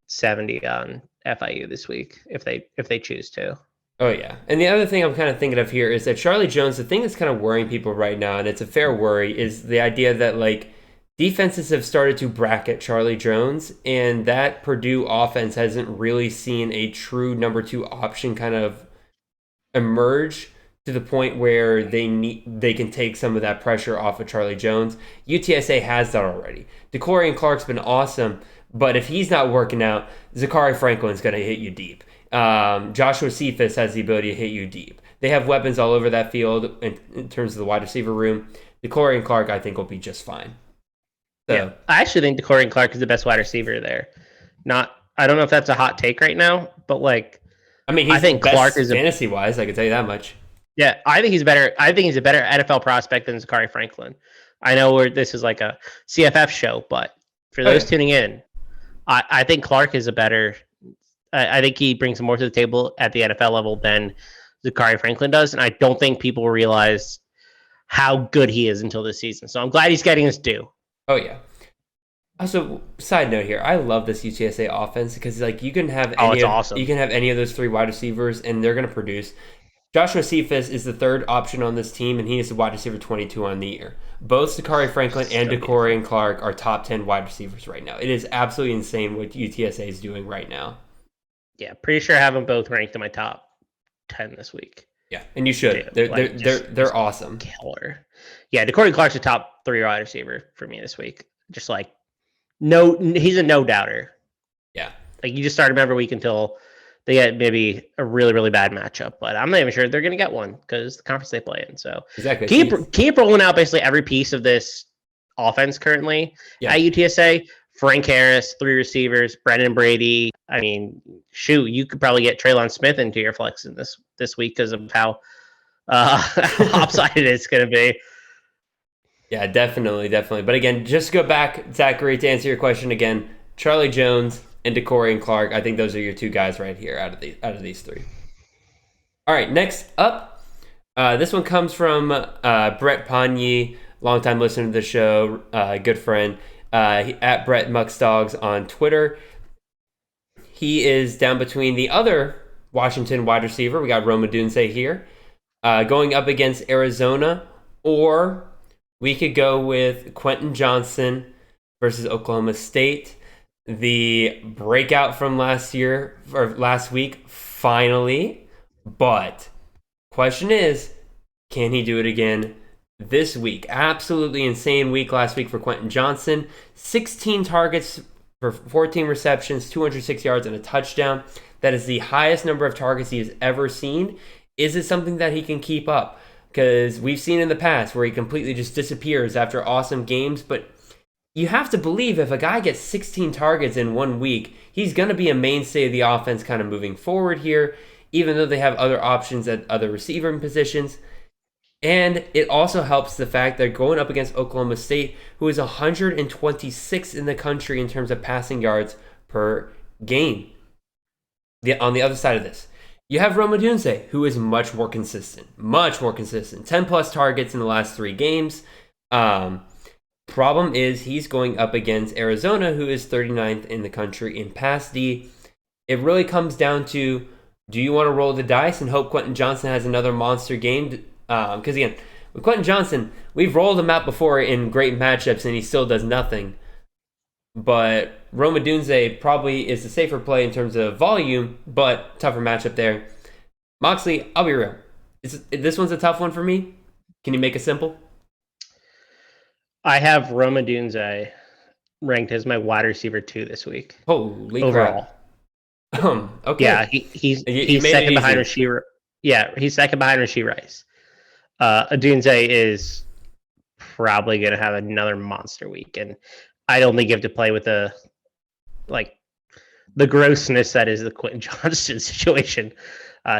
70 on FIU this week if they choose to. Oh, yeah. And the other thing I'm kind of thinking of here is that Charlie Jones, the thing that's kind of worrying people right now, and it's a fair worry, is the idea that, defenses have started to bracket Charlie Jones, and that Purdue offense hasn't really seen a true number 2 option kind of emerge to the point where they can take some of that pressure off of Charlie Jones. UTSA has that already. DeCorian Clark's been awesome, but if he's not working out, Zachary Franklin's going to hit you deep. Joshua Cephas has the ability to hit you deep. They have weapons all over that field in terms of the wide receiver room. DeCorian Clark, I think, will be just fine. So, yeah, I actually think DeCorian Clark is the best wide receiver there. I don't know if that's a hot take right now, but I think Clark is fantasy wise. I can tell you that much. Yeah, I think he's better. I think he's a better NFL prospect than Zachary Franklin. I know this is like a CFF show, but for those tuning in, I think Clark is a better. I think he brings more to the table at the NFL level than Zachary Franklin does, and I don't think people realize how good he is until this season. So I'm glad he's getting his due. Oh yeah. Also, side note here, I love this UTSA offense because you can have awesome. You can have any of those three wide receivers and they're going to produce. Joshua Cephas is the third option on this team, and he is the wide receiver 22 on the year. Both Zachary Franklin and DeCorian Clark are top 10 wide receivers right now. It is absolutely insane what UTSA is doing right now. Yeah, pretty sure I have them both ranked in my top 10 this week. Yeah, and you should. They're awesome. Killer. Yeah, DeCorian Clark's a top 3 wide receiver for me this week. Just he's a no doubter. Yeah. You just start him every week until they get maybe a really, really bad matchup. But I'm not even sure they're going to get one because the conference they play in. So exactly. Keep rolling out basically every piece of this offense currently at UTSA. Frank Harris, 3 receivers, Brendan Brady. I mean, shoot, you could probably get Traylon Smith into your flex in this week because of how lopsided it's going to be. Yeah, definitely. But again, just go back, Zachary, to answer your question again. Charlie Jones and DeCorian Clark. I think those are your 2 guys right here out of these 3. All right, next up, this one comes from Brett Pagny, longtime listener to the show, good friend, at Brett Muxdogs on Twitter. He is down between the other Washington wide receiver. We got Rome Odunze here, going up against Arizona, or we could go with Quentin Johnson versus Oklahoma State. The breakout from last week, finally. But question is, can he do it again this week? Absolutely insane week last week for Quentin Johnson. 16 targets for 14 receptions, 206 yards, and a touchdown. That is the highest number of targets he has ever seen. Is it something that he can keep up? Because we've seen in the past where he completely just disappears after awesome games. But you have to believe if a guy gets 16 targets in 1 week, he's going to be a mainstay of the offense kind of moving forward here, even though they have other options at other receiving positions. And it also helps the fact they're going up against Oklahoma State, who is 126th in the country in terms of passing yards per game. On the other side of this, you have Rome Odunze, who is much more consistent. 10 plus targets in the last 3 games. Problem is he's going up against Arizona, who is 39th in the country in pass D. It really comes down to, do you want to roll the dice and hope Quentin Johnson has another monster game? Because again, with Quentin Johnson, we've rolled him out before in great matchups and he still does nothing. But Rome Odunze probably is the safer play in terms of volume, but tougher matchup there. Moxley, I'll be real. This one's a tough one for me. Can you make it simple? I have Rome Odunze ranked as my wide receiver 2 this week. Holy overall. Crap. Okay. Yeah, he's second behind Rasheed. Yeah, he's second behind Rasheed Rice. Odunze is probably going to have another monster week, and I don't think you have to play with the grossness that is the Quentin Johnston situation.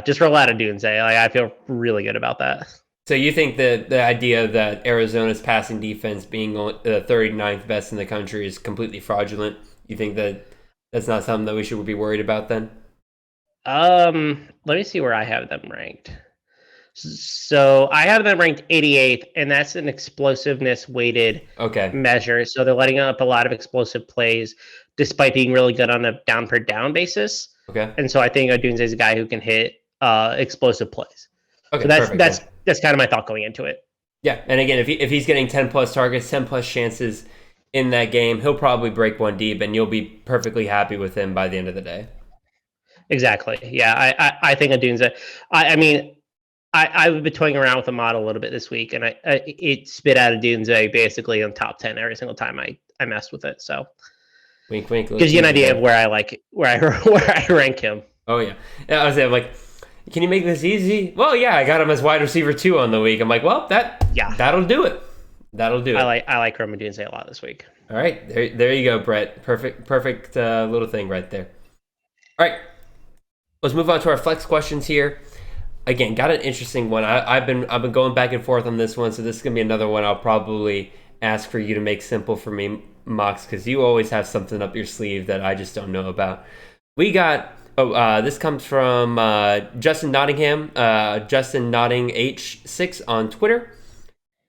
Just roll out Odunze. I feel really good about that. So you think that the idea that Arizona's passing defense being the 39th best in the country is completely fraudulent? You think that that's not something that we should be worried about then? Let me see where I have them ranked. So I have them ranked 88th, and that's an explosiveness weighted measure. So they're letting up a lot of explosive plays despite being really good on a down per down basis. Okay. And so I think Odunze is a guy who can hit explosive plays. Okay, so that's kind of my thought going into it. Yeah, and again, if he's getting 10 plus targets, 10 plus chances in that game, he'll probably break one deep, and you'll be perfectly happy with him by the end of the day. Exactly. Yeah, I think Odunze. I mean, I've been toying around with the model a little bit this week, and it spit out a Dunze basically on top 10 every single time I messed with it. So Wink, wink. gives you an idea of where I like it, where I rank him. Oh yeah. I was like, can you make this easy? Well, yeah, I got him as wide receiver 2 on the week. I'm like, well, that'll do it. That'll do it. I like Rome Dunze a lot this week. All right, there you go, Brett. Perfect little thing right there. All right, let's move on to our flex questions here. Again, got an interesting one. I've been going back and forth on this one, so this is gonna be another one I'll probably ask for you to make simple for me, Mox, because you always have something up your sleeve that I just don't know about. We got this comes from Justin Nottingham, Justin Notting H6 on Twitter.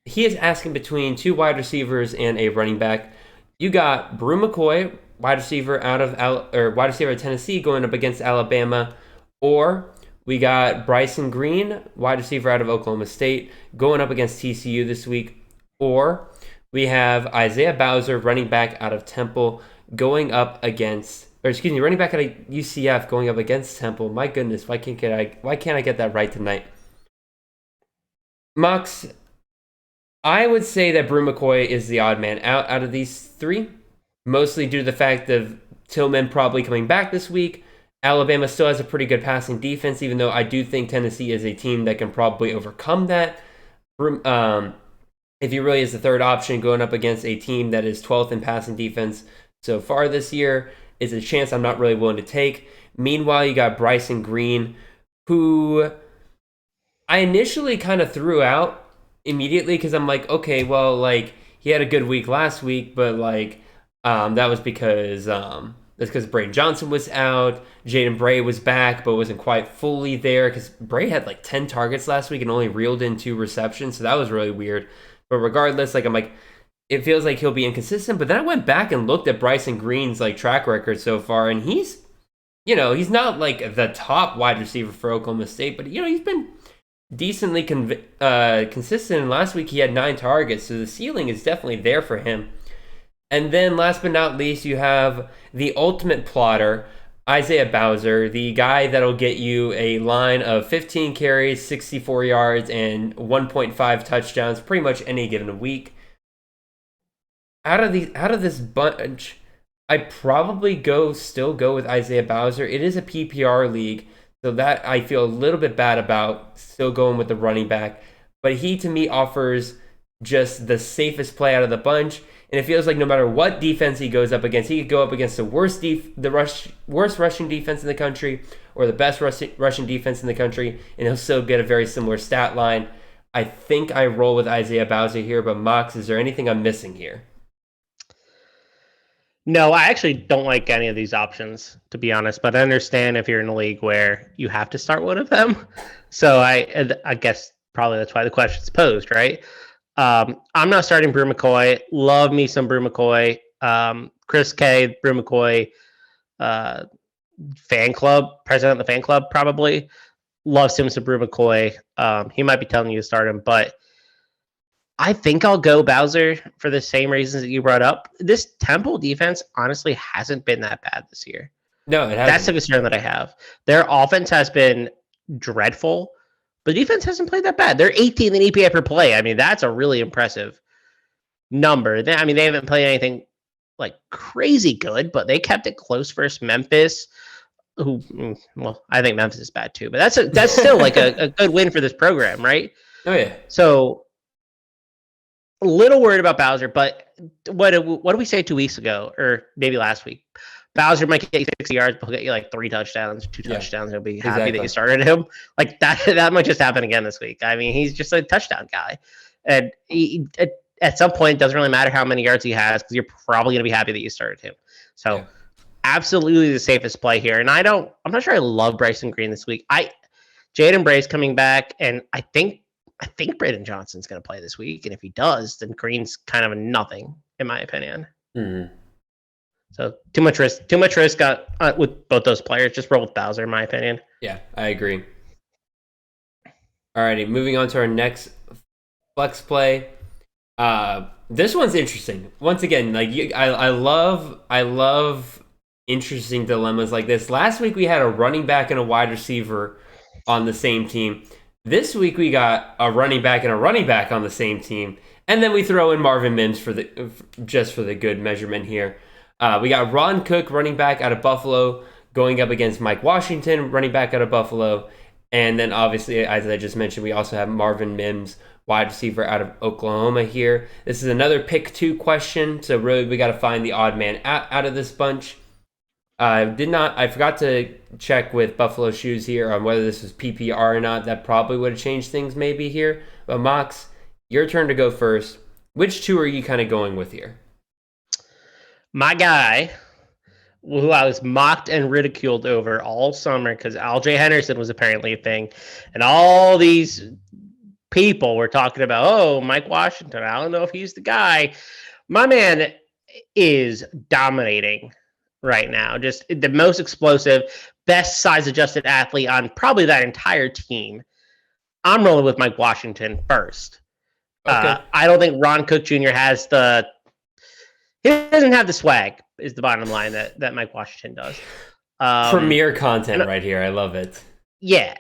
He is asking between 2 wide receivers and a running back. You got Brew McCoy, wide receiver out of Tennessee, going up against Alabama, or we got Bryson Green, wide receiver out of Oklahoma State, going up against TCU this week, or we have Isaiah Bowser, running back out of Temple, running back out of UCF, going up against Temple. My goodness, why can't I get that right tonight? Mox, I would say that Brew McCoy is the odd man out of these 3, mostly due to the fact of Tillman probably coming back this week. Alabama still has a pretty good passing defense, even though I do think Tennessee is a team that can probably overcome that. If he really is the third option going up against a team that is 12th in passing defense so far this year, is a chance I'm not really willing to take. Meanwhile, you got Bryson Green, who I initially kind of threw out immediately because I'm like, okay, well, like he had a good week last week, but like that was because Braden Johnson was out. Jaden Bray was back, but wasn't quite fully there because Bray had like 10 targets last week and only reeled in 2 receptions, so that was really weird. But regardless, like I'm like, it feels like he'll be inconsistent. But then I went back and looked at Bryson Green's like track record so far, and he's not like the top wide receiver for Oklahoma State, but he's been decently consistent. And last week he had 9 targets, so the ceiling is definitely there for him. And then last but not least, you have the ultimate plotter, Isaiah Bowser, the guy that'll get you a line of 15 carries, 64 yards, and 1.5 touchdowns pretty much any given week. Out of this bunch, I'd probably still go with Isaiah Bowser. It is a PPR league, so that I feel a little bit bad about still going with the running back. But he, to me, offers just the safest play out of the bunch. And it feels like no matter what defense he goes up against, he could go up against the worst rushing defense in the country or the best rushing defense in the country, and he'll still get a very similar stat line. I think I roll with Isaiah Bowser here, but Mox, is there anything I'm missing here? No, I actually don't like any of these options, to be honest, but I understand if you're in a league where you have to start one of them. So I guess probably that's why the question's posed, right? I'm not starting Brew McCoy. Love me some Brew McCoy. Chris K, Brew McCoy fan club, president of the fan club, probably loves him some Brew McCoy. He might be telling you to start him, but I think I'll go Bowser for the same reasons that you brought up. This Temple defense honestly hasn't been that bad this year. No, it hasn't. That's the concern that I have. Their offense has been dreadful, but defense hasn't played that bad. They're 18th in EPA per play. I mean, that's a really impressive number. They haven't played anything like crazy good, but they kept it close versus Memphis. I think Memphis is bad too, but that's still like a good win for this program, right? Oh yeah. So a little worried about Bowser, but what did we say 2 weeks ago, or maybe last week? Bowser might get you 60 yards, but he'll get you like 3 touchdowns, 2 touchdowns. He'll be happy that you started him. Like that might just happen again this week. I mean, he's just a touchdown guy. And at some point, it doesn't really matter how many yards he has because you're probably going to be happy that you started him. So absolutely the safest play here. And I'm not sure I love Bryson Green this week. Jaden Bray's coming back, and I think Braden Johnson's going to play this week. And if he does, then Green's kind of a nothing, in my opinion. Mm-hmm. So too much risk got with both those players. Just roll with Bowser, in my opinion. Yeah, I agree. Alrighty, moving on to our next flex play. This one's interesting. Once again, I love interesting dilemmas like this. Last week we had a running back and a wide receiver on the same team. This week we got a running back and a running back on the same team, and then we throw in Marvin Mims for the good measurement here. We got Ron Cook, running back out of Buffalo, going up against Mike Washington, running back out of Buffalo, and then obviously, as I just mentioned, we also have Marvin Mims, wide receiver out of Oklahoma here. This is another pick 2 question, so really we got to find the odd man out of this bunch. I forgot to check with Buffalo Shoes here on whether this was PPR or not. That probably would have changed things maybe here. But Mox, your turn to go first. Which 2 are you kind of going with here? My guy, who I was mocked and ridiculed over all summer because Al-J Henderson was apparently a thing, and all these people were talking about, oh, Mike Washington, I don't know if he's the guy. My man is dominating right now. Just the most explosive, best size-adjusted athlete on probably that entire team. I'm rolling with Mike Washington first. Okay. I don't think Ron Cook Jr. has the... He doesn't have the swag, is the bottom line that Mike Washington does. Premier content right here. I love it. Yeah.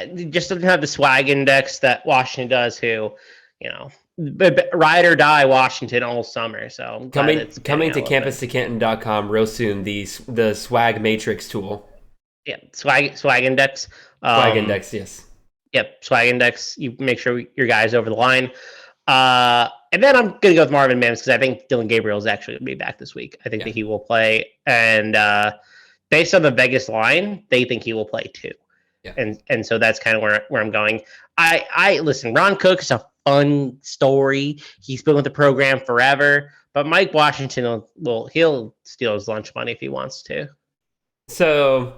Just doesn't have the swag index that Washington does, who, ride or die Washington all summer. So coming to campus2canton.com real soon, the swag matrix tool. Yeah, swag index. Swag index, yes. Yep, swag index. You make sure your guy's over the line. And then I'm going to go with Marvin Mims because I think Dylan Gabriel is actually going to be back this week. I think that he will play. And based on the Vegas line, they think he will play too. Yeah. And so that's kind of where I'm going. I listen, Ron Cook is a fun story. He's been with the program forever. But Mike Washington he'll steal his lunch money if he wants to. So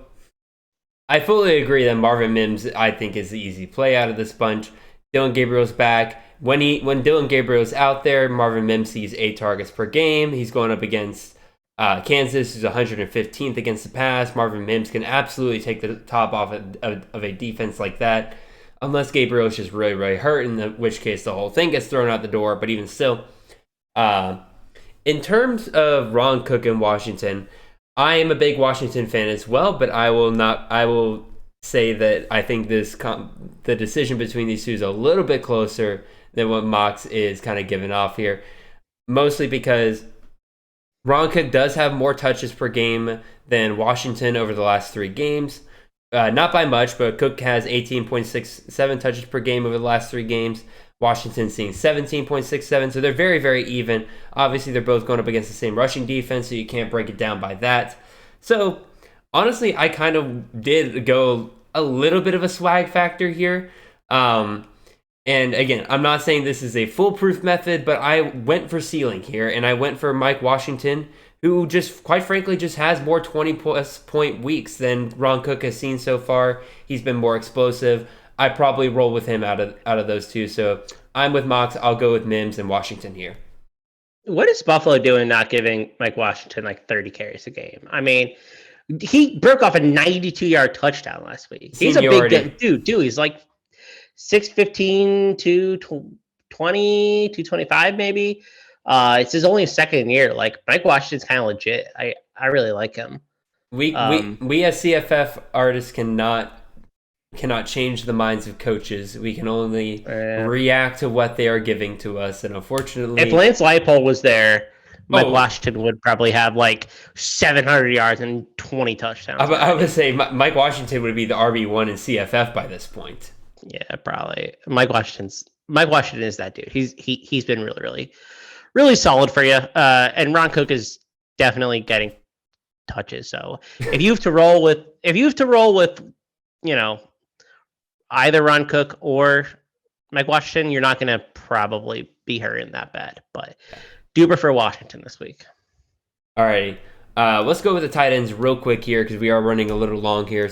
I fully agree that Marvin Mims, I think, is the easy play out of this bunch. Dylan Gabriel's back. When Dylan Gabriel's out there, Marvin Mims sees 8 targets per game. He's going up against Kansas, who's 115th against the pass. Marvin Mims can absolutely take the top off of a defense like that, unless Gabriel's just really, really hurt, in which case the whole thing gets thrown out the door. But even still, in terms of Ron Cook in Washington, I am a big Washington fan as well, but I will say that I think the decision between these two is a little bit closer than what Mox is kind of giving off here, mostly because Ron Cook does have more touches per game than Washington over the last 3 games. Not by much, but Cook has 18.67 touches per game over the last 3 games. Washington's seeing 17.67, so they're very, very even. Obviously, they're both going up against the same rushing defense, so you can't break it down by that. So, honestly, I kind of did go a little bit of a swag factor here. And again, I'm not saying this is a foolproof method, but I went for ceiling here, and I went for Mike Washington, who just, quite frankly, just has more 20-plus point weeks than Ron Cook has seen so far. He's been more explosive. I probably roll with him out of those two. So I'm with Mox. I'll go with Mims and Washington here. What is Buffalo doing not giving Mike Washington like 30 carries a game? I mean, he broke off a 92-yard touchdown last week. He's Seniority. A big dude. He's like 6'15", 220, 225 maybe. It's his only second year. Like, Mike Washington's kind of legit. I really like him. We as CFF artists cannot change the minds of coaches. We can only react to what they are giving to us. And unfortunately, if Lance Leipold was there, Mike Washington would probably have like 700 yards and 20 touchdowns. I would say Mike Washington would be the RB1 in CFF by this point. Yeah, probably. Mike Washington is that dude. He's been really, really, really solid for you. And Ron Cook is definitely getting touches. So if you have to roll with, either Ron Cook or Mike Washington, you're not going to probably be hurting that bad. But do prefer Washington this week. All righty. Let's go with the tight ends real quick here because we are running a little long here.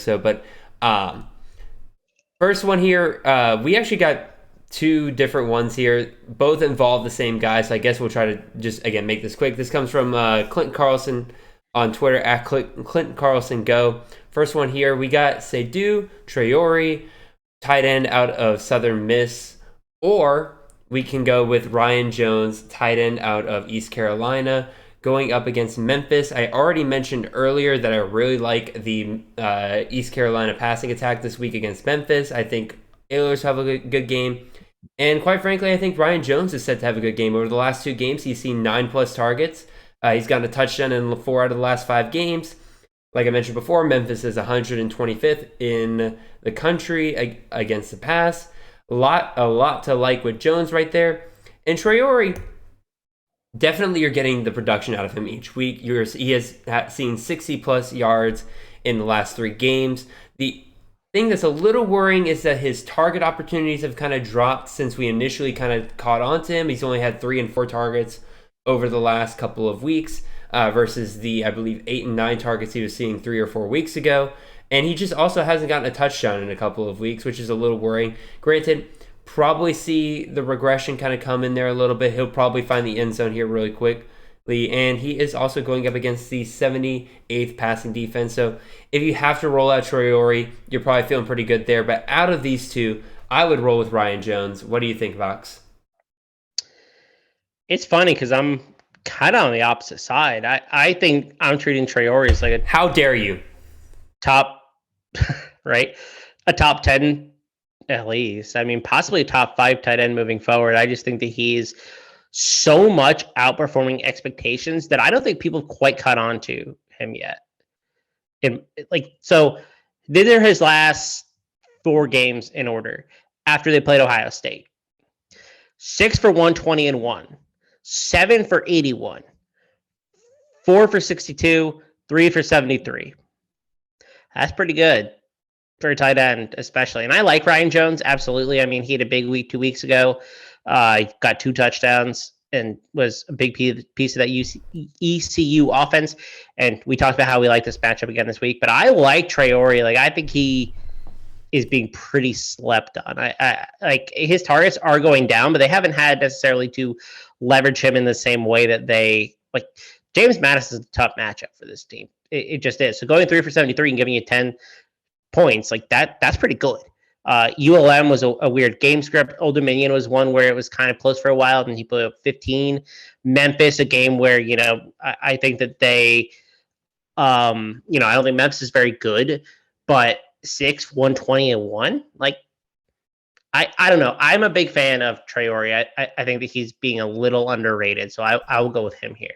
First one here, we actually got 2 different ones here. Both involve the same guy, so I guess we'll try to just, again, make this quick. This comes from Clinton Carlson on Twitter, at Clinton Carlson Go. First one here, we got Seydou Traore, tight end out of Southern Miss, or we can go with Ryan Jones, tight end out of East Carolina, going up against Memphis. I already mentioned earlier that I really like the East Carolina passing attack this week against Memphis. I think Aylers have a good game. And quite frankly, I think Ryan Jones is set to have a good game. Over the last 2 games, he's seen 9+ targets. He's gotten a touchdown in 4 out of the last 5 games. Like I mentioned before, Memphis is 125th in the country against the pass. A lot to like with Jones right there. And Traore, definitely you're getting the production out of him each week. He has seen 60+ yards in the last 3 games. The thing that's a little worrying is that his target opportunities have kind of dropped since we initially kind of caught on to him. He's only had 3 and 4 targets over the last couple of weeks versus the, I believe, 8 and 9 targets he was seeing 3 or 4 weeks ago. And he just also hasn't gotten a touchdown in a couple of weeks, which is a little worrying. Granted, probably see the regression kind of come in there a little bit. He'll probably find the end zone here really quickly. And he is also going up against the 78th passing defense. So if you have to roll out Traore, you're probably feeling pretty good there. But out of these two, I would roll with Ryan Jones. What do you think, Vox? It's funny because I'm kind of on the opposite side. I think I'm treating Traore as like a How dare you? top, right? A top 10 at least. I mean, possibly a top 5 tight end moving forward. I just think that he's so much outperforming expectations that I don't think people quite caught on to him yet. So these are his last 4 games in order after they played Ohio State. 6 for 120 and 1, 7 for 81, 4 for 62, 3 for 73. That's pretty good for a tight end, especially. And I like Ryan Jones, absolutely. I mean, he had a big week 2 weeks ago. He got 2 touchdowns and was a big piece of that ECU offense. And we talked about how we like this matchup again this week. But I like Traore. Like, I think he is being pretty slept on. I like his targets are going down, but they haven't had necessarily to leverage him in the same way that they like. James Madison is a tough matchup for this team. It just is. So going 3 for 73 and giving you 10 points like that's pretty good. ULM was a weird game script. Old Dominion was one where it was kind of close for a while, and he put up 15. Memphis, a game where, I think that they, I don't think Memphis is very good, but 6, 120 and 1. Like, I don't know. I'm a big fan of Traore. I think that he's being a little underrated, so I will go with him here.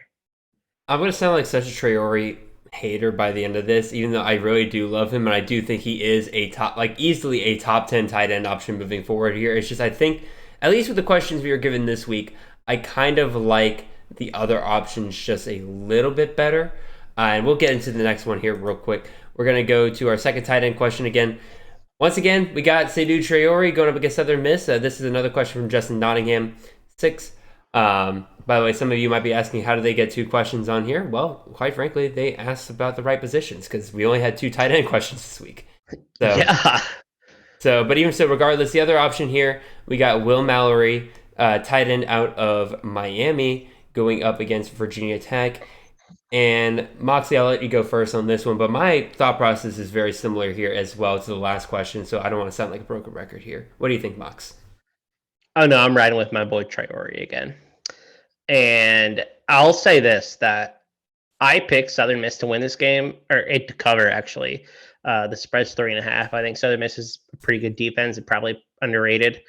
I'm going to sound like such a Traore hater by the end of this, even though I really do love him, and I do think he is easily a top 10 tight end option moving forward here. It's just, I think, at least with the questions we were given this week, I kind of like the other options just a little bit better. And we'll get into the next one here real quick. We're going to go to our second tight end question again. Once again, we got Seydou Traore going up against Southern Miss. This is another question from Justin Nottingham, 6. By the way, some of you might be asking, how do they get 2 questions on here? Well, quite frankly, they asked about the right positions because we only had 2 tight end questions this week. So, yeah. But even so, regardless, the other option here, we got Will Mallory, tight end out of Miami, going up against Virginia Tech. And Moxley, I'll let you go first on this one, but my thought process is very similar here as well to the last question, so I don't want to sound like a broken record here. What do you think, Mox? Oh, no, I'm riding with my boy Traore again. And I'll say this, that I picked Southern Miss to win this game, or to cover, actually. The spread's 3.5. I think Southern Miss is a pretty good defense and probably underrated.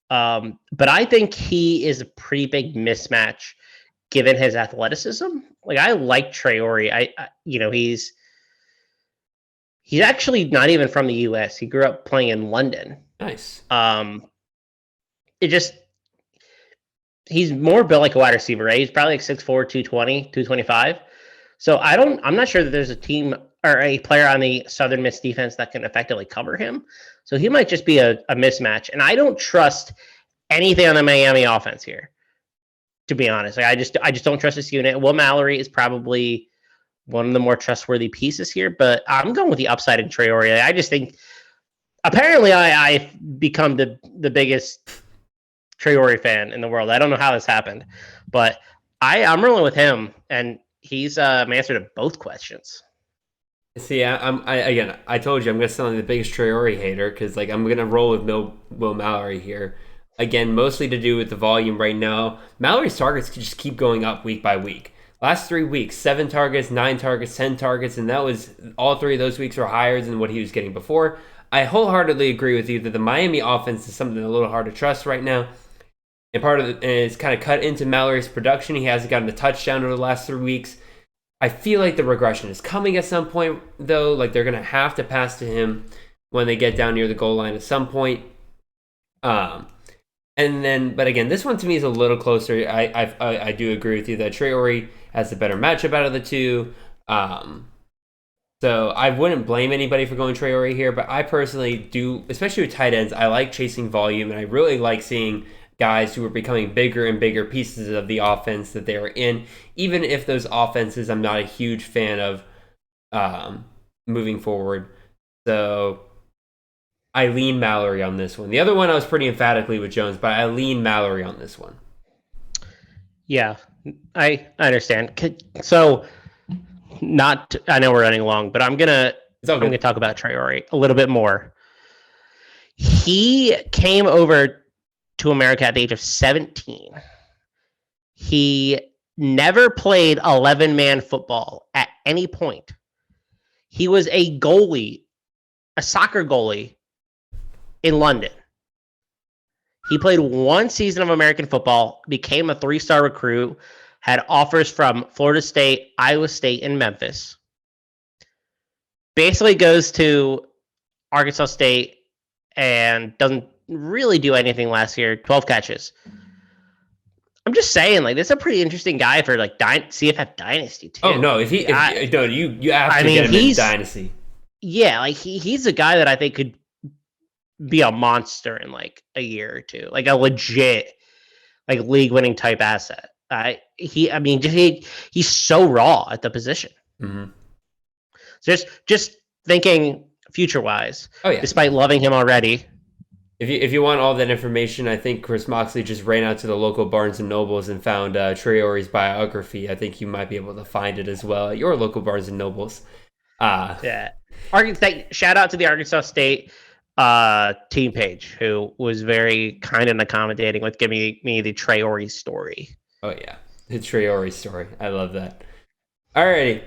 But I think he is a pretty big mismatch given his athleticism. Like, I like Traore. He's actually not even from the U.S. He grew up playing in London. Nice. He's more built like a wide receiver, right? He's probably like 6'4", 220, 225. So I'm not sure that there's a team or a player on the Southern Miss defense that can effectively cover him. So he might just be a mismatch. And I don't trust anything on the Miami offense here, to be honest. Like, I just don't trust this unit. Will Mallory is probably one of the more trustworthy pieces here, but I'm going with the upside in Traore. I just think apparently I've become the biggest Traore fan in the world. I don't know how this happened, but I'm rolling with him, and he's answered to both questions. See, I told you I'm going to sound like the biggest Traore hater because I'm going to roll with Will Mallory here. Again, mostly to do with the volume right now. Mallory's targets just keep going up week by week. Last 3 weeks, 7 targets, 9 targets, 10 targets, and that was all 3 of those weeks were higher than what he was getting before. I wholeheartedly agree with you that the Miami offense is something a little hard to trust right now. And part of it is kind of cut into Mallory's production. He hasn't gotten a touchdown over the last 3 weeks. I feel like the regression is coming at some point, though. Like they're going to have to pass to him when they get down near the goal line at some point. But again, this one to me is a little closer. I do agree with you that Traore has the better matchup out of the two. So I wouldn't blame anybody for going Traore here, but I personally do, especially with tight ends, I like chasing volume, and I really like seeing guys who are becoming bigger and bigger pieces of the offense that they are in, even if those offenses I'm not a huge fan of moving forward. So I lean Mallory on this one. The other one I was pretty emphatically with Jones, but I lean Mallory on this one. Yeah, I understand. So I know we're running long, but I'm gonna talk about Traore a little bit more. He came over to America at the age of 17. He never played 11-man football at any point. He was a goalie, a soccer goalie in London. He played one season of American football, became a 3-star recruit, had offers from Florida State, Iowa State, and Memphis. Basically goes to Arkansas State and doesn't really do anything last year. 12 catches. I'm just saying, like, this is a pretty interesting guy for like CFF Dynasty too. Oh no, you have to get him in Dynasty. Yeah, like he's a guy that I think could be a monster in like a year or two, like a legit, like league-winning type asset. He's so raw at the position. Mm-hmm. So just thinking future-wise. Oh yeah. Despite loving him already. If you want all that information, I think Chris Moxley just ran out to the local Barnes & Nobles and found Traore's biography. I think you might be able to find it as well at your local Barnes & Nobles. Yeah. Shout out to the Arkansas State team page, who was very kind and accommodating with giving me the Traore story. Oh, yeah. The Traore story. I love that. Alrighty.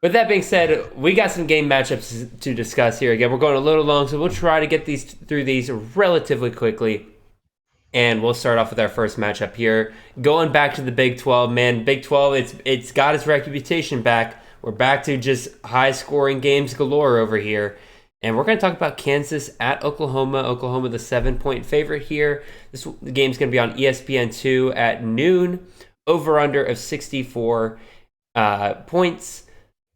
With that being said, we got some game matchups to discuss here. Again, we're going a little long, so we'll try to get through these relatively quickly. And we'll start off with our first matchup here. Going back to the Big 12, man. Big 12, it's got its reputation back. We're back to just high-scoring games galore over here. And we're going to talk about Kansas at Oklahoma. Oklahoma, the 7-point favorite here. This game's going to be on ESPN2 at noon. Over-under of 64 points.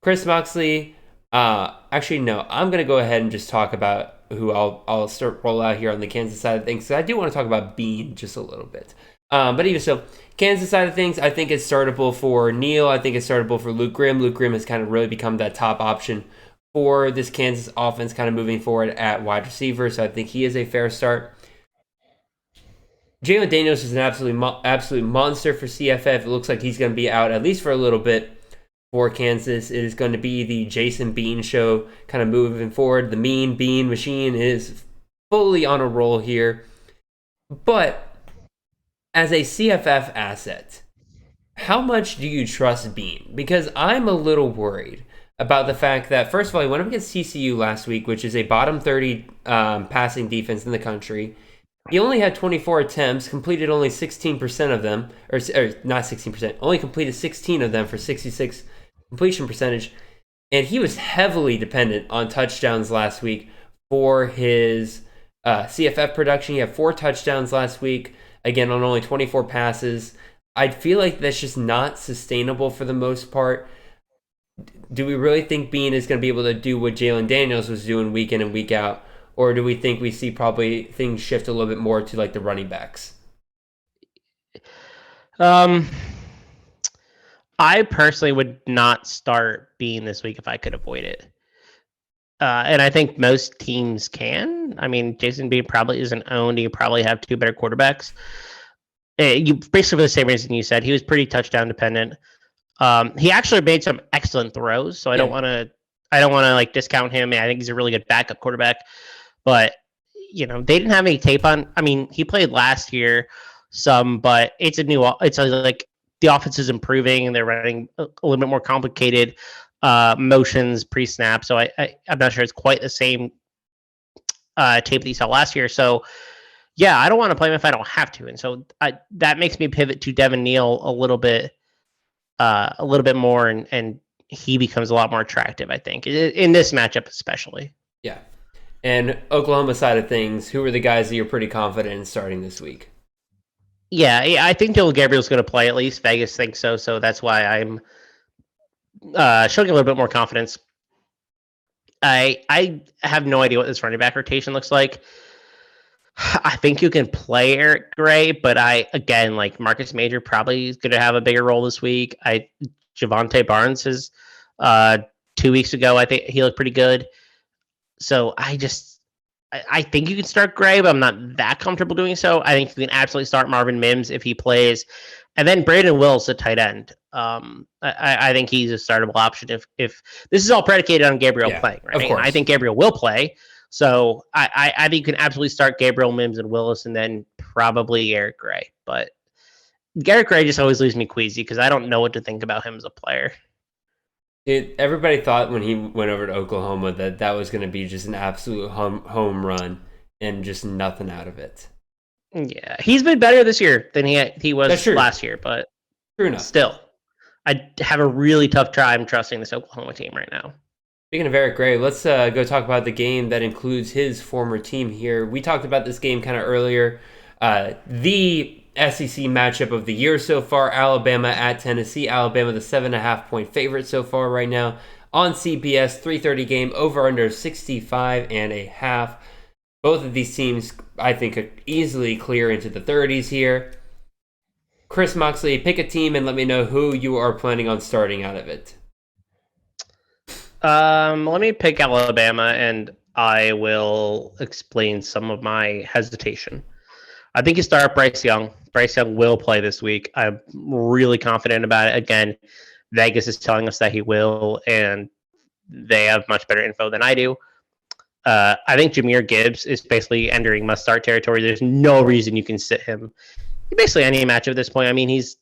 Chris Moxley, actually, no, I'm going to go ahead and just talk about who I'll start roll out here on the Kansas side of things. So I do want to talk about Bean just a little bit. But even so, Kansas side of things, I think it's startable for Neal. I think it's startable for Luke Grimm. Luke Grimm has kind of really become that top option for this Kansas offense kind of moving forward at wide receiver. So I think he is a fair start. Jalen Daniels is an absolute monster for CFF. It looks like he's going to be out at least for a little bit for Kansas. It is going to be the Jason Bean show kind of moving forward. The Mean Bean machine is fully on a roll here. But as a CFF asset, how much do you trust Bean? Because I'm a little worried about the fact that, first of all, he went up against TCU last week, which is a bottom 30 passing defense in the country. He only had 24 attempts, completed only 16% of them, or not 16%, only completed 16 of them for 66 completion percentage, and he was heavily dependent on touchdowns last week for his CFF production. He had 4 touchdowns last week, again on only 24 passes. I feel like that's just not sustainable for the most part. Do we really think Bean is going to be able to do what Jalen Daniels was doing week in and week out, or do we think we see probably things shift a little bit more to like the running backs? I personally would not start Bean this week if I could avoid it. And I think most teams can. I mean, Jason Bean probably isn't owned. You probably have 2 better quarterbacks. You basically for the same reason you said. He was pretty touchdown dependent. He actually made some excellent throws, so I don't want to like discount him. I think he's a really good backup quarterback. But they didn't have any tape on. I mean, he played last year some, but it's like the offense is improving and they're running a little bit more complicated motions pre-snap. So I'm not sure it's quite the same tape that he saw last year. So, yeah, I don't want to play him if I don't have to. And so that makes me pivot to Devin Neal a little bit more, and he becomes a lot more attractive, I think, in this matchup especially. Yeah. And Oklahoma side of things, who are the guys that you're pretty confident in starting this week? Yeah, I think Dylan Gabriel's going to play at least. Vegas thinks so. So that's why I'm showing a little bit more confidence. I have no idea what this running back rotation looks like. I think you can play Eric Gray, but again, like Marcus Major probably is going to have a bigger role this week. Javonte Barnes is 2 weeks ago. I think he looked pretty good. So I think you can start Gray, but I'm not that comfortable doing so. I think you can absolutely start Marvin Mims if he plays. And then Brandon Wills at tight end. I think he's a startable option if this is all predicated on Gabriel playing, right? Of course. And I think Gabriel will play. So I think you can absolutely start Gabriel, Mims, and Willis, and then probably Eric Gray. But Eric Gray just always leaves me queasy because I don't know what to think about him as a player. Everybody thought when he went over to Oklahoma that was going to be just an absolute home run and just nothing out of it. Yeah, he's been better this year than he was last year, but true enough. Still, I have a really tough time trusting this Oklahoma team right now. Speaking of Eric Gray, let's go talk about the game that includes his former team here. We talked about this game kind of earlier. The SEC matchup of the year so far, Alabama at Tennessee. Alabama, the 7.5-point favorite so far right now on CBS. 3:30 game, over under 65.5. Both of these teams, I think, could easily clear into the 30s here. Chris Moxley, pick a team and let me know who you are planning on starting out of it. Let me pick Alabama, and I will explain some of my hesitation. I think you start Bryce Young. Bryce Young will play this week. I'm really confident about it. Again, Vegas is telling us that he will, and they have much better info than I do. I think Jahmyr Gibbs is basically entering must-start territory. There's no reason you can sit him in basically any match at this point. I mean, he's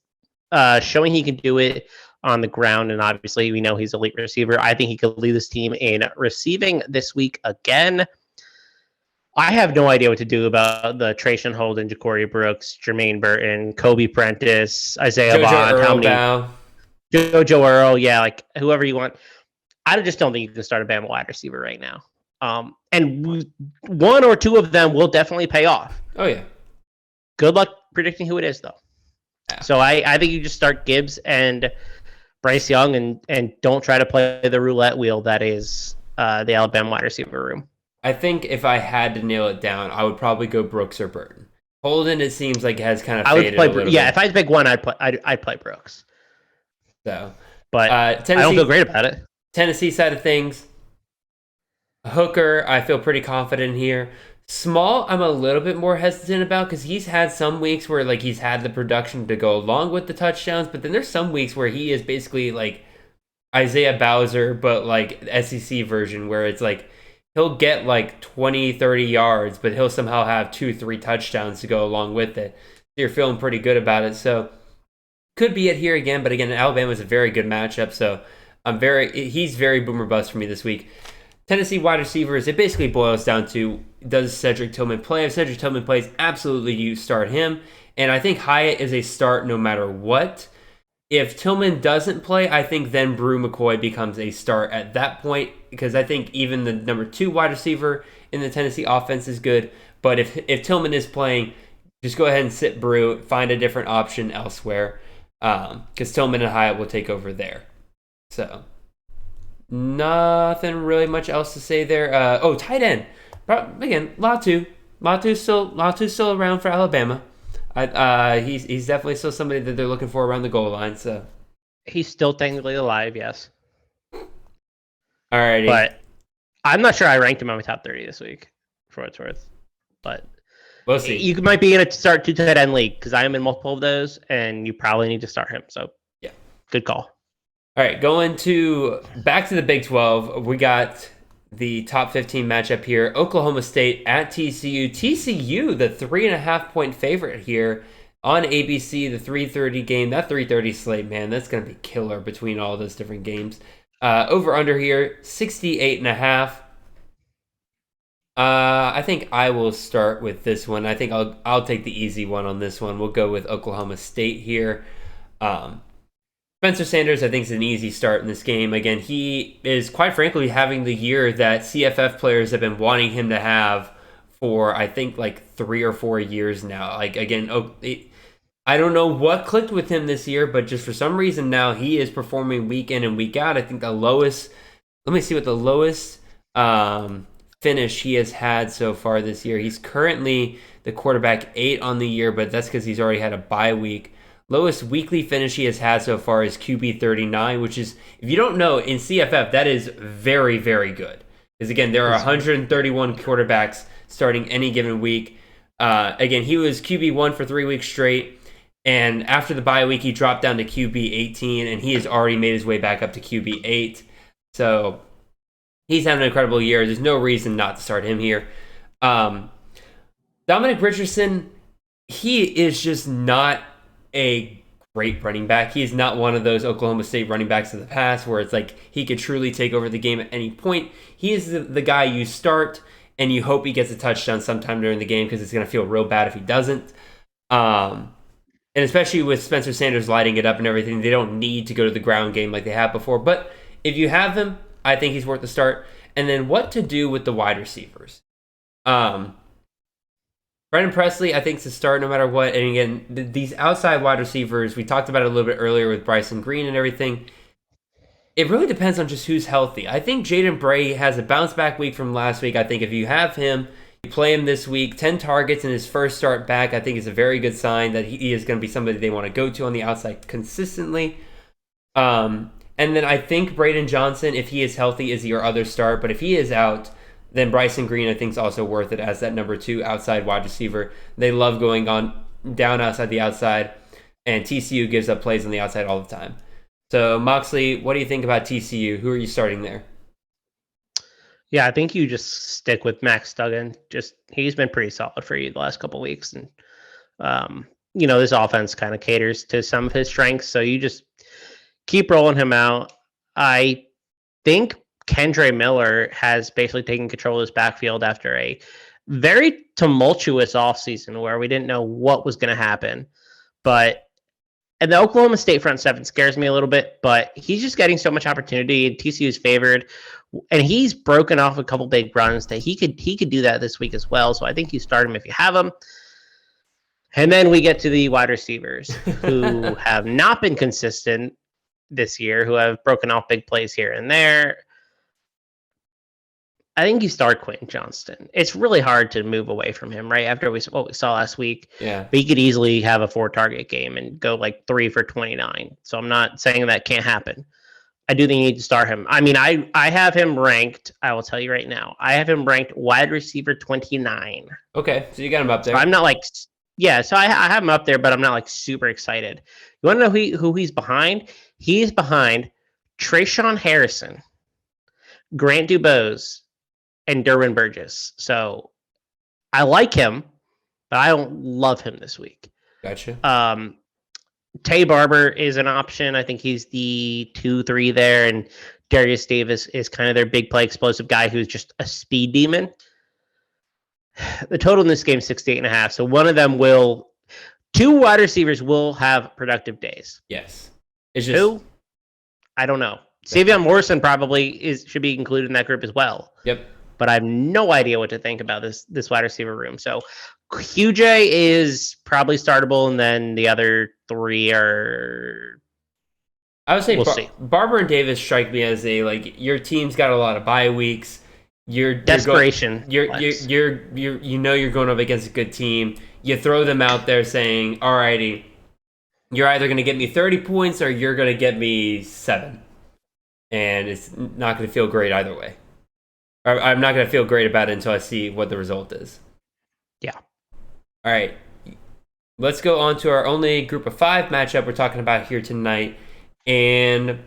showing he can do it on the ground, and obviously we know he's an elite receiver. I think he could lead this team in receiving this week again. I have no idea what to do about the Trayshawn Holden, Ja'Cory Brooks, Jermaine Burton, Kobe Prentice, Isaiah Bond, JoJo Earl, like whoever you want. I just don't think you can start a Bama wide receiver right now. And one or two of them will definitely pay off. Oh, yeah. Good luck predicting who it is, though. Yeah. So I think you just start Gibbs and Bryce Young and don't try to play the roulette wheel that is the Alabama wide receiver room. I think if I had to nail it down, I would probably go Brooks or Burton. Holden, it seems like has kind of faded a little bit. Yeah, if I had to pick one, I'd play Brooks. So, but I don't feel great about it. Tennessee side of things, Hooker, I feel pretty confident here. Small, I'm a little bit more hesitant about because he's had some weeks where like he's had the production to go along with the touchdowns, but then there's some weeks where he is basically like Isaiah Bowser, but like SEC version where it's like he'll get like 20, 30 yards, but he'll somehow have 2-3 touchdowns to go along with it. So you're feeling pretty good about it. So could be it here again, but again, Alabama is a very good matchup. So he's very boomer bust for me this week. Tennessee wide receivers, it basically boils down to, does Cedric Tillman play? If Cedric Tillman plays, absolutely you start him. And I think Hyatt is a start no matter what. If Tillman doesn't play, I think then Brew McCoy becomes a start at that point, because I think even the number 2 wide receiver in the Tennessee offense is good. But if Tillman is playing, just go ahead and sit Brew, find a different option elsewhere, because Tillman and Hyatt will take over there. So nothing really much else to say there. Tight end. Again, Latu's still around for Alabama. He's definitely still somebody that they're looking for around the goal line. So he's still technically alive, yes. Alrighty. But I'm not sure I ranked him on my top 30 this week, for what it's worth. But we'll see. You might be in a start 2 tight end league because I am in multiple of those, and you probably need to start him. So yeah, good call. All right, back to the Big 12. We got the top 15 matchup here. Oklahoma State at TCU. TCU, the 3.5-point favorite here on ABC, the 3:30 game. That 3:30 slate, man, that's going to be killer between all those different games. Over under here, 68.5. I think I will start with this one. I think I'll take the easy one on this one. We'll go with Oklahoma State here. Spencer Sanders, I think, is an easy start in this game. Again, he is quite frankly having the year that CFF players have been wanting him to have for, I think, like 3 or 4 years now. Like, again, I don't know what clicked with him this year, but just for some reason now he is performing week in and week out. I think the lowest, let me see what the lowest finish he has had so far this year. He's currently the quarterback 8 on the year, but that's because he's already had a bye week. Lowest weekly finish he has had so far is QB 39, which is, if you don't know, in CFF, that is very, very good. Because again, there are 131 quarterbacks starting any given week. Again, he was QB1 for 3 weeks straight. And after the bye week, he dropped down to QB 18, and he has already made his way back up to QB 8. So he's having an incredible year. There's no reason not to start him here. Dominic Richardson, he is just not a great running back. He's not one of those Oklahoma State running backs of the past where it's like he could truly take over the game at any point. He is the guy you start and you hope he gets a touchdown sometime during the game because it's going to feel real bad if he doesn't. And especially with Spencer Sanders lighting it up and everything, they don't need to go to the ground game like they have before. But if you have him, I think he's worth the start. And then what to do with the wide receivers. Brendan Presley, I think, is a start no matter what. And again, these outside wide receivers, we talked about it a little bit earlier with Bryson Green and everything. It really depends on just who's healthy. I think Jaden Bray has a bounce back week from last week. I think if you have him, you play him this week, 10 targets in his first start back, I think is a very good sign that he is going to be somebody they want to go to on the outside consistently. And then I think Braden Johnson, if he is healthy, is your other start. But if he is out, then Bryson Green, I think, is also worth it as that number 2 outside wide receiver. They love going on down outside the outside, and TCU gives up plays on the outside all the time. So, Moxley, what do you think about TCU? Who are you starting there? Yeah, I think you just stick with Max Duggan. He's been pretty solid for you the last couple of weeks, and this offense kind of caters to some of his strengths. So you just keep rolling him out. I think Kendre Miller has basically taken control of his backfield after a very tumultuous offseason where we didn't know what was going to happen. And the Oklahoma State front seven scares me a little bit, but he's just getting so much opportunity, and TCU's favored. And he's broken off a couple big runs that he could do that this week as well. So I think you start him if you have him. And then we get to the wide receivers who have not been consistent this year, who have broken off big plays here and there. I think you start Quentin Johnston. It's really hard to move away from him, right? After what we saw last week. Yeah. But he could easily have a 4-target game and go like 3 for 29. So I'm not saying that can't happen. I do think you need to start him. I mean, I have him ranked, I will tell you right now, I have him ranked wide receiver 29. Okay, so you got him up there. So I'm not like, so I have him up there, but I'm not like super excited. You want to know who he's behind? He's behind Trayshawn Harrison, Grant Dubose, and Derwin Burgess. So I like him, but I don't love him this week. Gotcha. Tay Barber is an option. I think he's the 2-3 there, and Darius Davis is kind of their big play explosive guy who's just a speed demon. The total in this game is 68.5. So one of them two wide receivers will have productive days. Yes. It's just who? I don't know. Savion Morrison probably should be included in that group as well. Yep. But I have no idea what to think about this wide receiver room. So QJ is probably startable, and then the other 3 are. I would say we'll see. Barber and Davis strike me as your team's got a lot of bye weeks. Desperation. You're going up against a good team. You throw them out there saying, "Alrighty, you're either going to get me 30 points or you're going to get me 7," and it's not going to feel great either way. I'm not going to feel great about it until I see what the result is. Yeah. All right. Let's go on to our only group of 5 matchup we're talking about here tonight. And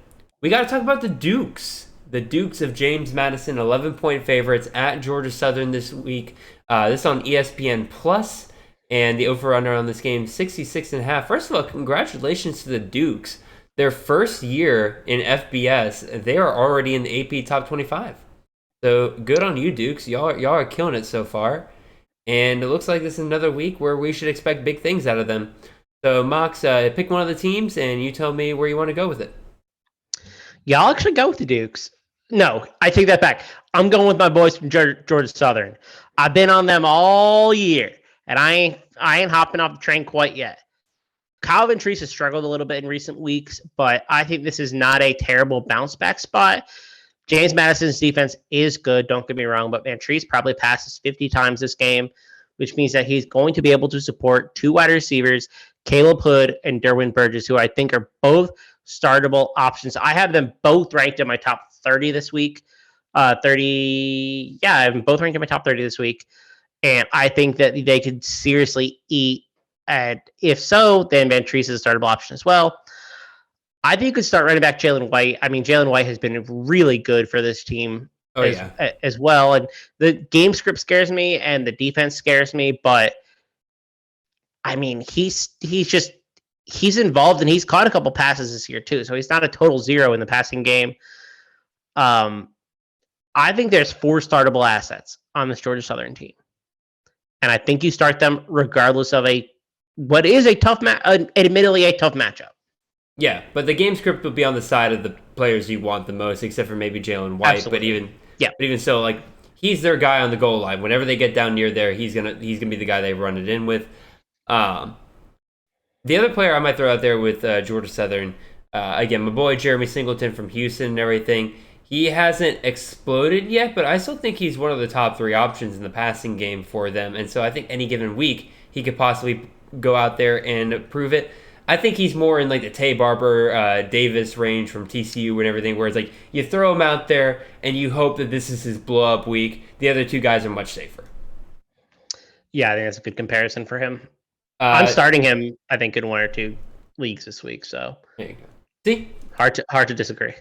we got to talk about the Dukes. The Dukes of James Madison, 11-point favorites at Georgia Southern this week. This on ESPN Plus, and the over-under on this game, 66.5. First of all, congratulations to the Dukes. Their first year in FBS, they are already in the AP Top 25. So good on you, Dukes. Y'all are killing it so far. And it looks like this is another week where we should expect big things out of them. So, Mox, pick one of the teams, and you tell me where you want to go with it. Yeah, I'll actually go with the Dukes. No, I take that back. I'm going with my boys from Georgia Southern. I've been on them all year, and I ain't hopping off the train quite yet. Kyle Ventrese has struggled a little bit in recent weeks, but I think this is not a terrible bounce back spot. James Madison's defense is good, don't get me wrong, but Ventrese probably passes 50 times this game, which means that he's going to be able to support two wide receivers, Caleb Hood and Derwin Burgess, who I think are both startable options. I have them both ranked in my top 30 this week. I have them both ranked in my top 30 this week. And I think that they could seriously eat. And if so, then Ventrese is a startable option as well. I think you could start running back Jalen White. I mean, Jalen White has been really good for this team as well. And the game script scares me and the defense scares me. But, I mean, he's involved and he's caught a couple passes this year too. So he's not a total zero in the passing game. I think there's 4 startable assets on this Georgia Southern team. And I think you start them regardless of admittedly a tough matchup. Yeah, but the game script will be on the side of the players you want the most, except for maybe Jalen White. Absolutely. But even so, like, he's their guy on the goal line. Whenever they get down near there, he's gonna be the guy they run it in with. The other player I might throw out there with Georgia Southern, again, my boy Jeremy Singleton from Houston and everything. He hasn't exploded yet, but I still think he's one of the top 3 options in the passing game for them. And so I think any given week he could possibly go out there and prove it. I think he's more in like the Tay Barber, Davis range from TCU and everything, where it's like you throw him out there and you hope that this is his blow up week. The other 2 guys are much safer. Yeah, I think that's a good comparison for him. I'm starting him, I think, in 1 or 2 leagues this week. So there you go. See, hard to disagree.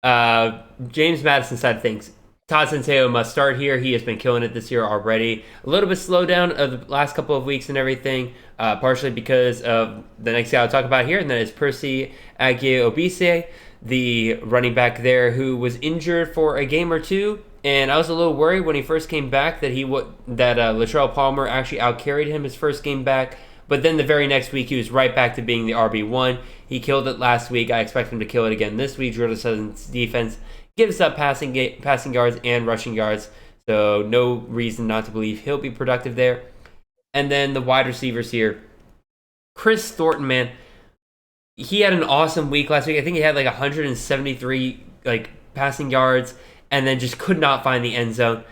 James Madison side of things. Todd Centeio must start here. He has been killing it this year already. A little bit slow down of the last couple of weeks and everything, partially because of the next guy I'll talk about here, and that is Percy Agie-Obise, the running back there who was injured for a game or 2. And I was a little worried when he first came back that Latrell Palmer actually outcarried him his first game back. But then the very next week, he was right back to being the RB1. He killed it last week. I expect him to kill it again this week. Georgia Southern's defense gives up passing yards and rushing yards, so no reason not to believe he'll be productive there. And then the wide receivers here. Chris Thornton, man, he had an awesome week last week. I think he had like 173 passing yards and then just could not find the end zone.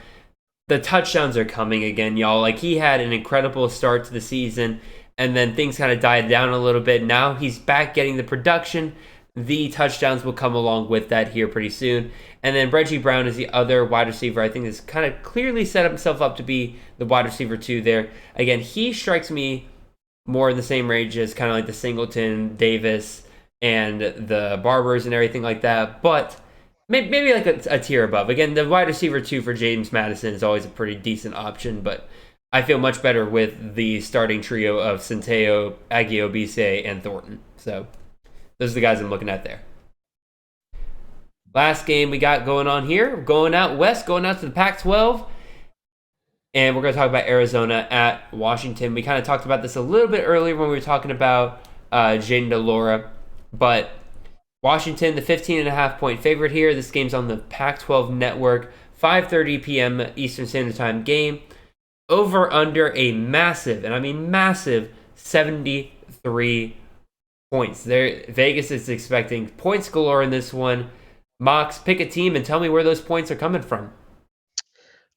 The touchdowns are coming again, y'all. Like, he had an incredible start to the season, and then things kind of died down a little bit. Now he's back getting the production. The touchdowns will come along with that here pretty soon. And then Reggie Brown is the other wide receiver. I think has kind of clearly set himself up to be the wide receiver 2 there. Again, he strikes me more in the same range as kind of like the Singleton, Davis, and the Barbers and everything like that. But maybe like a tier above. Again, the wide receiver 2 for James Madison is always a pretty decent option, but I feel much better with the starting trio of Centeio, Agie-Obise, and Thornton. So those are the guys I'm looking at there. Last game we got going on here, going out west, going out to the Pac-12. And we're going to talk about Arizona at Washington. We kind of talked about this a little bit earlier when we were talking about Jaden DeLora. But Washington, the 15.5-point favorite here. This game's on the Pac-12 network, 5:30 p.m. Eastern Standard Time game. Over under a massive, and I mean massive, 73 points. Vegas is expecting points galore in this one. Mox, pick a team and tell me where those points are coming from.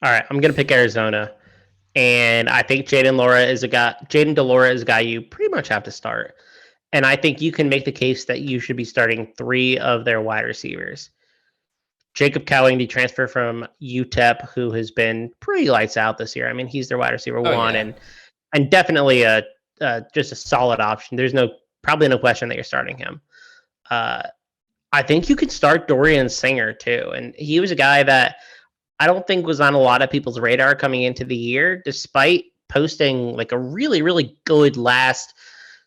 All right, I'm going to pick Arizona. And I think Jaden DeLora is a guy you pretty much have to start. And I think you can make the case that you should be starting 3 of their wide receivers. Jacob Cowing, the transfer from UTEP, who has been pretty lights out this year. I mean, he's their wide receiver 1 and definitely just a solid option. There's probably no question that you're starting him. I think you could start Dorian Singer too. And he was a guy that I don't think was on a lot of people's radar coming into the year, despite posting like a really, really good last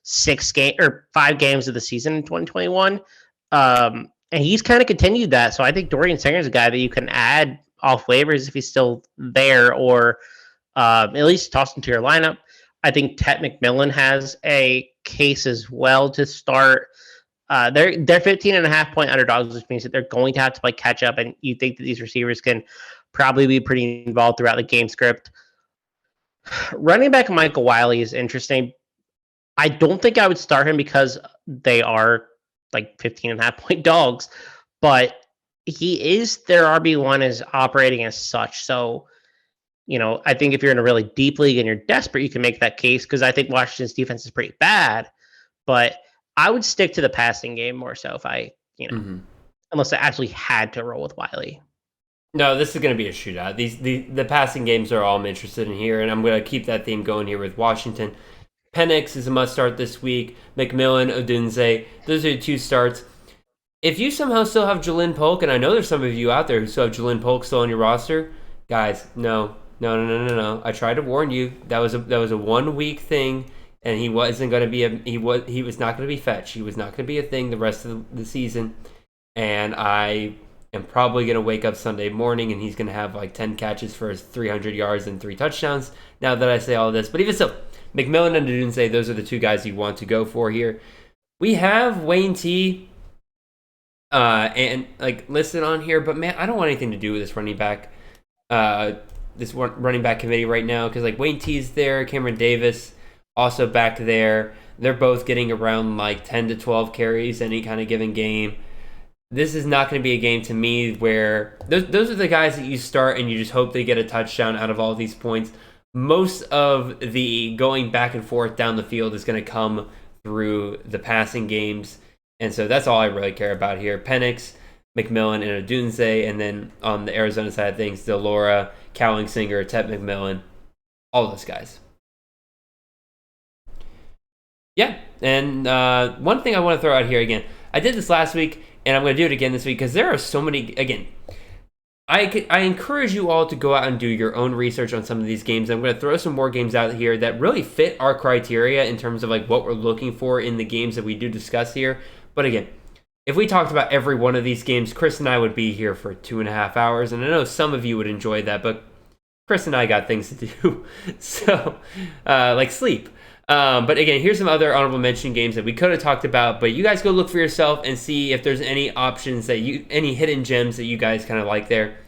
5 games of the season in 2021. And he's kind of continued that. So I think Dorian Singer is a guy that you can add off waivers if he's still there, or at least toss into your lineup. I think Ted McMillan has a case as well to start. They're 15.5-point underdogs, which means that they're going to have to play catch up, and you think that these receivers can probably be pretty involved throughout the game script. Running back Michael Wiley is interesting. I don't think I would start him because they are like 15.5-point dogs, but he is their RB1 is operating as such. So, I think if you're in a really deep league and you're desperate, you can make that case, because I think Washington's defense is pretty bad. But I would stick to the passing game more so if I, unless I actually had to roll with Wiley. No, this is going to be a shootout. The passing games are all I'm interested in here, and I'm going to keep that theme going here with Washington. Penix is a must start this week. McMillan, Odunze, those are the 2 starts. If you somehow still have Jalen Polk, and I know there's some of you out there who still have Jalen Polk still on your roster, guys, no. I tried to warn you. That was a 1-week thing, and he wasn't going to be he was not going to be fetch. He was not going to be a thing the rest of the season, and I am probably going to wake up Sunday morning and he's going to have like 10 catches for his 300 yards and 3 touchdowns. Now that I say all this, but even so, McMillan and Odunze, those are the 2 guys you want to go for here. We have Wayne T. And like listed on here, but man, I don't want anything to do with this running back committee right now, because like Wayne T's there, Cameron Davis also back there. They're both getting around like 10 to 12 carries any kind of given game. This is not going to be a game to me where those are the guys that you start and you just hope they get a touchdown out of all these points. Most of the going back and forth down the field is going to come through the passing games. And so that's all I really care about here. Penix, McMillan, and Odunze. And then on the Arizona side of things, Delora, Cowling Singer, Ted McMillan, all those guys. Yeah, and one thing I want to throw out here again. I did this last week, and I'm going to do it again this week, because there are so many, again, I encourage you all to go out and do your own research on some of these games. I'm going to throw some more games out here that really fit our criteria in terms of like what we're looking for in the games that we do discuss here. But again, if we talked about every one of these games, Chris and I would be here for 2.5 hours, and I know some of you would enjoy that, but Chris and I got things to do, so like sleep. But again, here's some other honorable mention games that we could have talked about, but you guys go look for yourself and see if there's any options that any hidden gems that you guys kind of like there.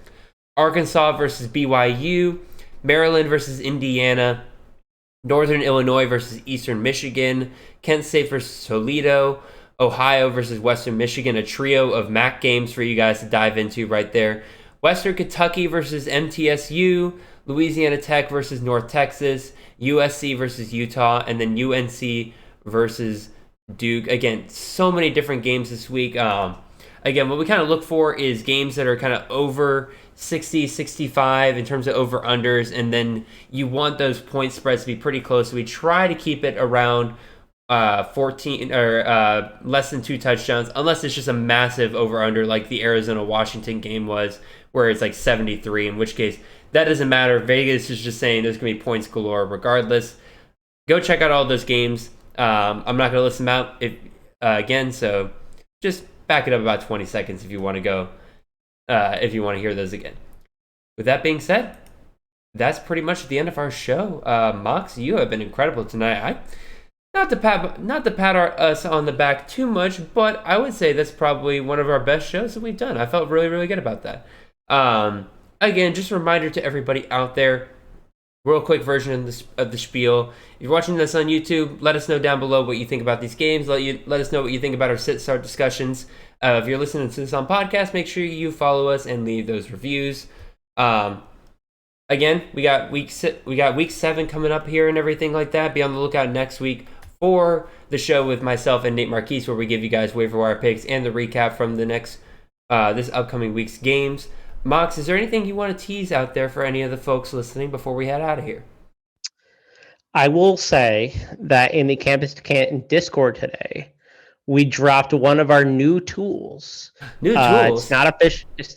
Arkansas versus BYU, Maryland versus Indiana, Northern Illinois versus Eastern Michigan, Kent State versus Toledo, Ohio versus Western Michigan, a trio of MAC games for you guys to dive into right there. Western Kentucky versus MTSU, Louisiana Tech versus North Texas, USC versus Utah, and then UNC versus Duke. Again, so many different games this week. Again, what we kind of look for is games that are kind of over 60, 65 in terms of over-unders, and then you want those point spreads to be pretty close. So we try to keep it around 14 or less than 2 touchdowns, unless it's just a massive over-under like the Arizona-Washington game was, where it's like 73, in which case that doesn't matter. Vegas is just saying there's going to be points galore regardless. Go check out all those games. I'm not going to list them out again, so just back it up about 20 seconds if you want to go, if you want to hear those again. With that being said, that's pretty much the end of our show. Mox, you have been incredible tonight. Not to pat us on the back too much, but I would say that's probably one of our best shows that we've done. I felt really, really good about that. Again, just a reminder to everybody out there, real quick version of the spiel. If you're watching this on YouTube, let us know down below what you think about these games. Let us know what you think about our sit-start discussions. If you're listening to this on podcast, make sure you follow us and leave those reviews. Again, we got week 7 coming up here and everything like that. Be on the lookout next week for the show with myself and Nate Marquise, where we give you guys waiver wire picks and the recap from the next this upcoming week's games. Mox, is there anything you want to tease out there for any of the folks listening before we head out of here? I will say that in the Campus to Canton Discord today, we dropped one of our new tools. It's not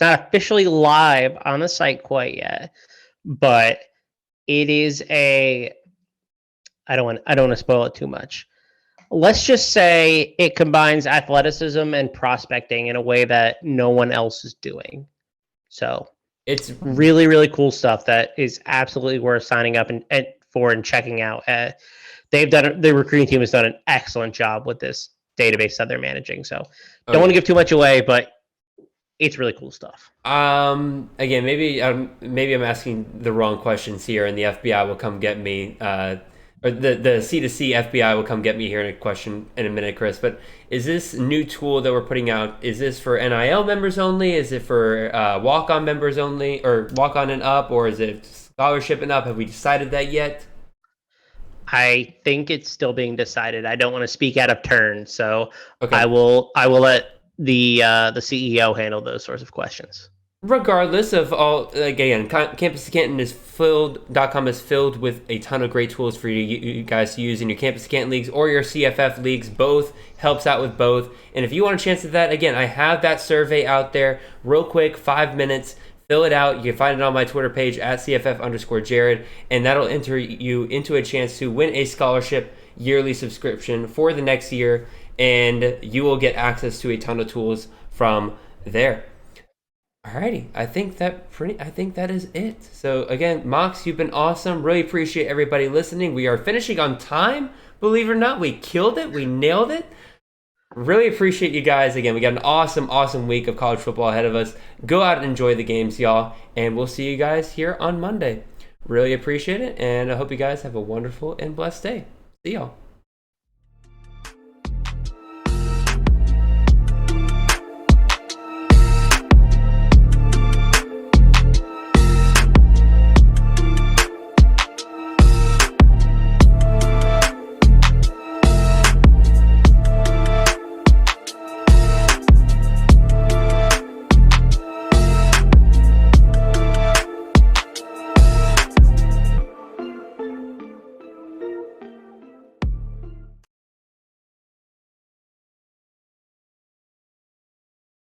officially live on the site quite yet, but it is I don't want to spoil it too much. Let's just say it combines athleticism and prospecting in a way that no one else is doing. So It's really, really cool stuff that is absolutely worth signing up for and checking out. The recruiting team has done an excellent job with this database that they're managing. So don't want to give too much away, but it's really cool stuff. Again, maybe I'm asking the wrong questions here, and the FBI will come get me. Or the C2C FBI will come get me here in a minute, Chris. But is this new tool that we're putting out, is this for NIL members only? Is it for walk-on members only, or walk-on and up, or is it scholarship and up? Have we decided that yet? I think it's still being decided. I don't want to speak out of turn, so Okay. I will let the CEO handle those sorts of questions. Regardless of all, again, Campus to Canton .com is filled with a ton of great tools for you guys to use in your Campus to Canton leagues or your CFF leagues. Both helps out with both. And if you want a chance at that, again, I have that survey out there. Real quick, 5 minutes. Fill it out. You can find it on my Twitter page at CFF_Jared, and that'll enter you into a chance to win a scholarship yearly subscription for the next year, and you will get access to a ton of tools from there. Alrighty, I think that is it. So again, Mox, you've been awesome. Really appreciate everybody listening. We are finishing on time. Believe it or not, we killed it. We nailed it. Really appreciate you guys. Again, we got an awesome week of college football ahead of us. Go out and enjoy the games, y'all. And we'll see you guys here on Monday. Really appreciate it. And I hope you guys have a wonderful and blessed day. See y'all.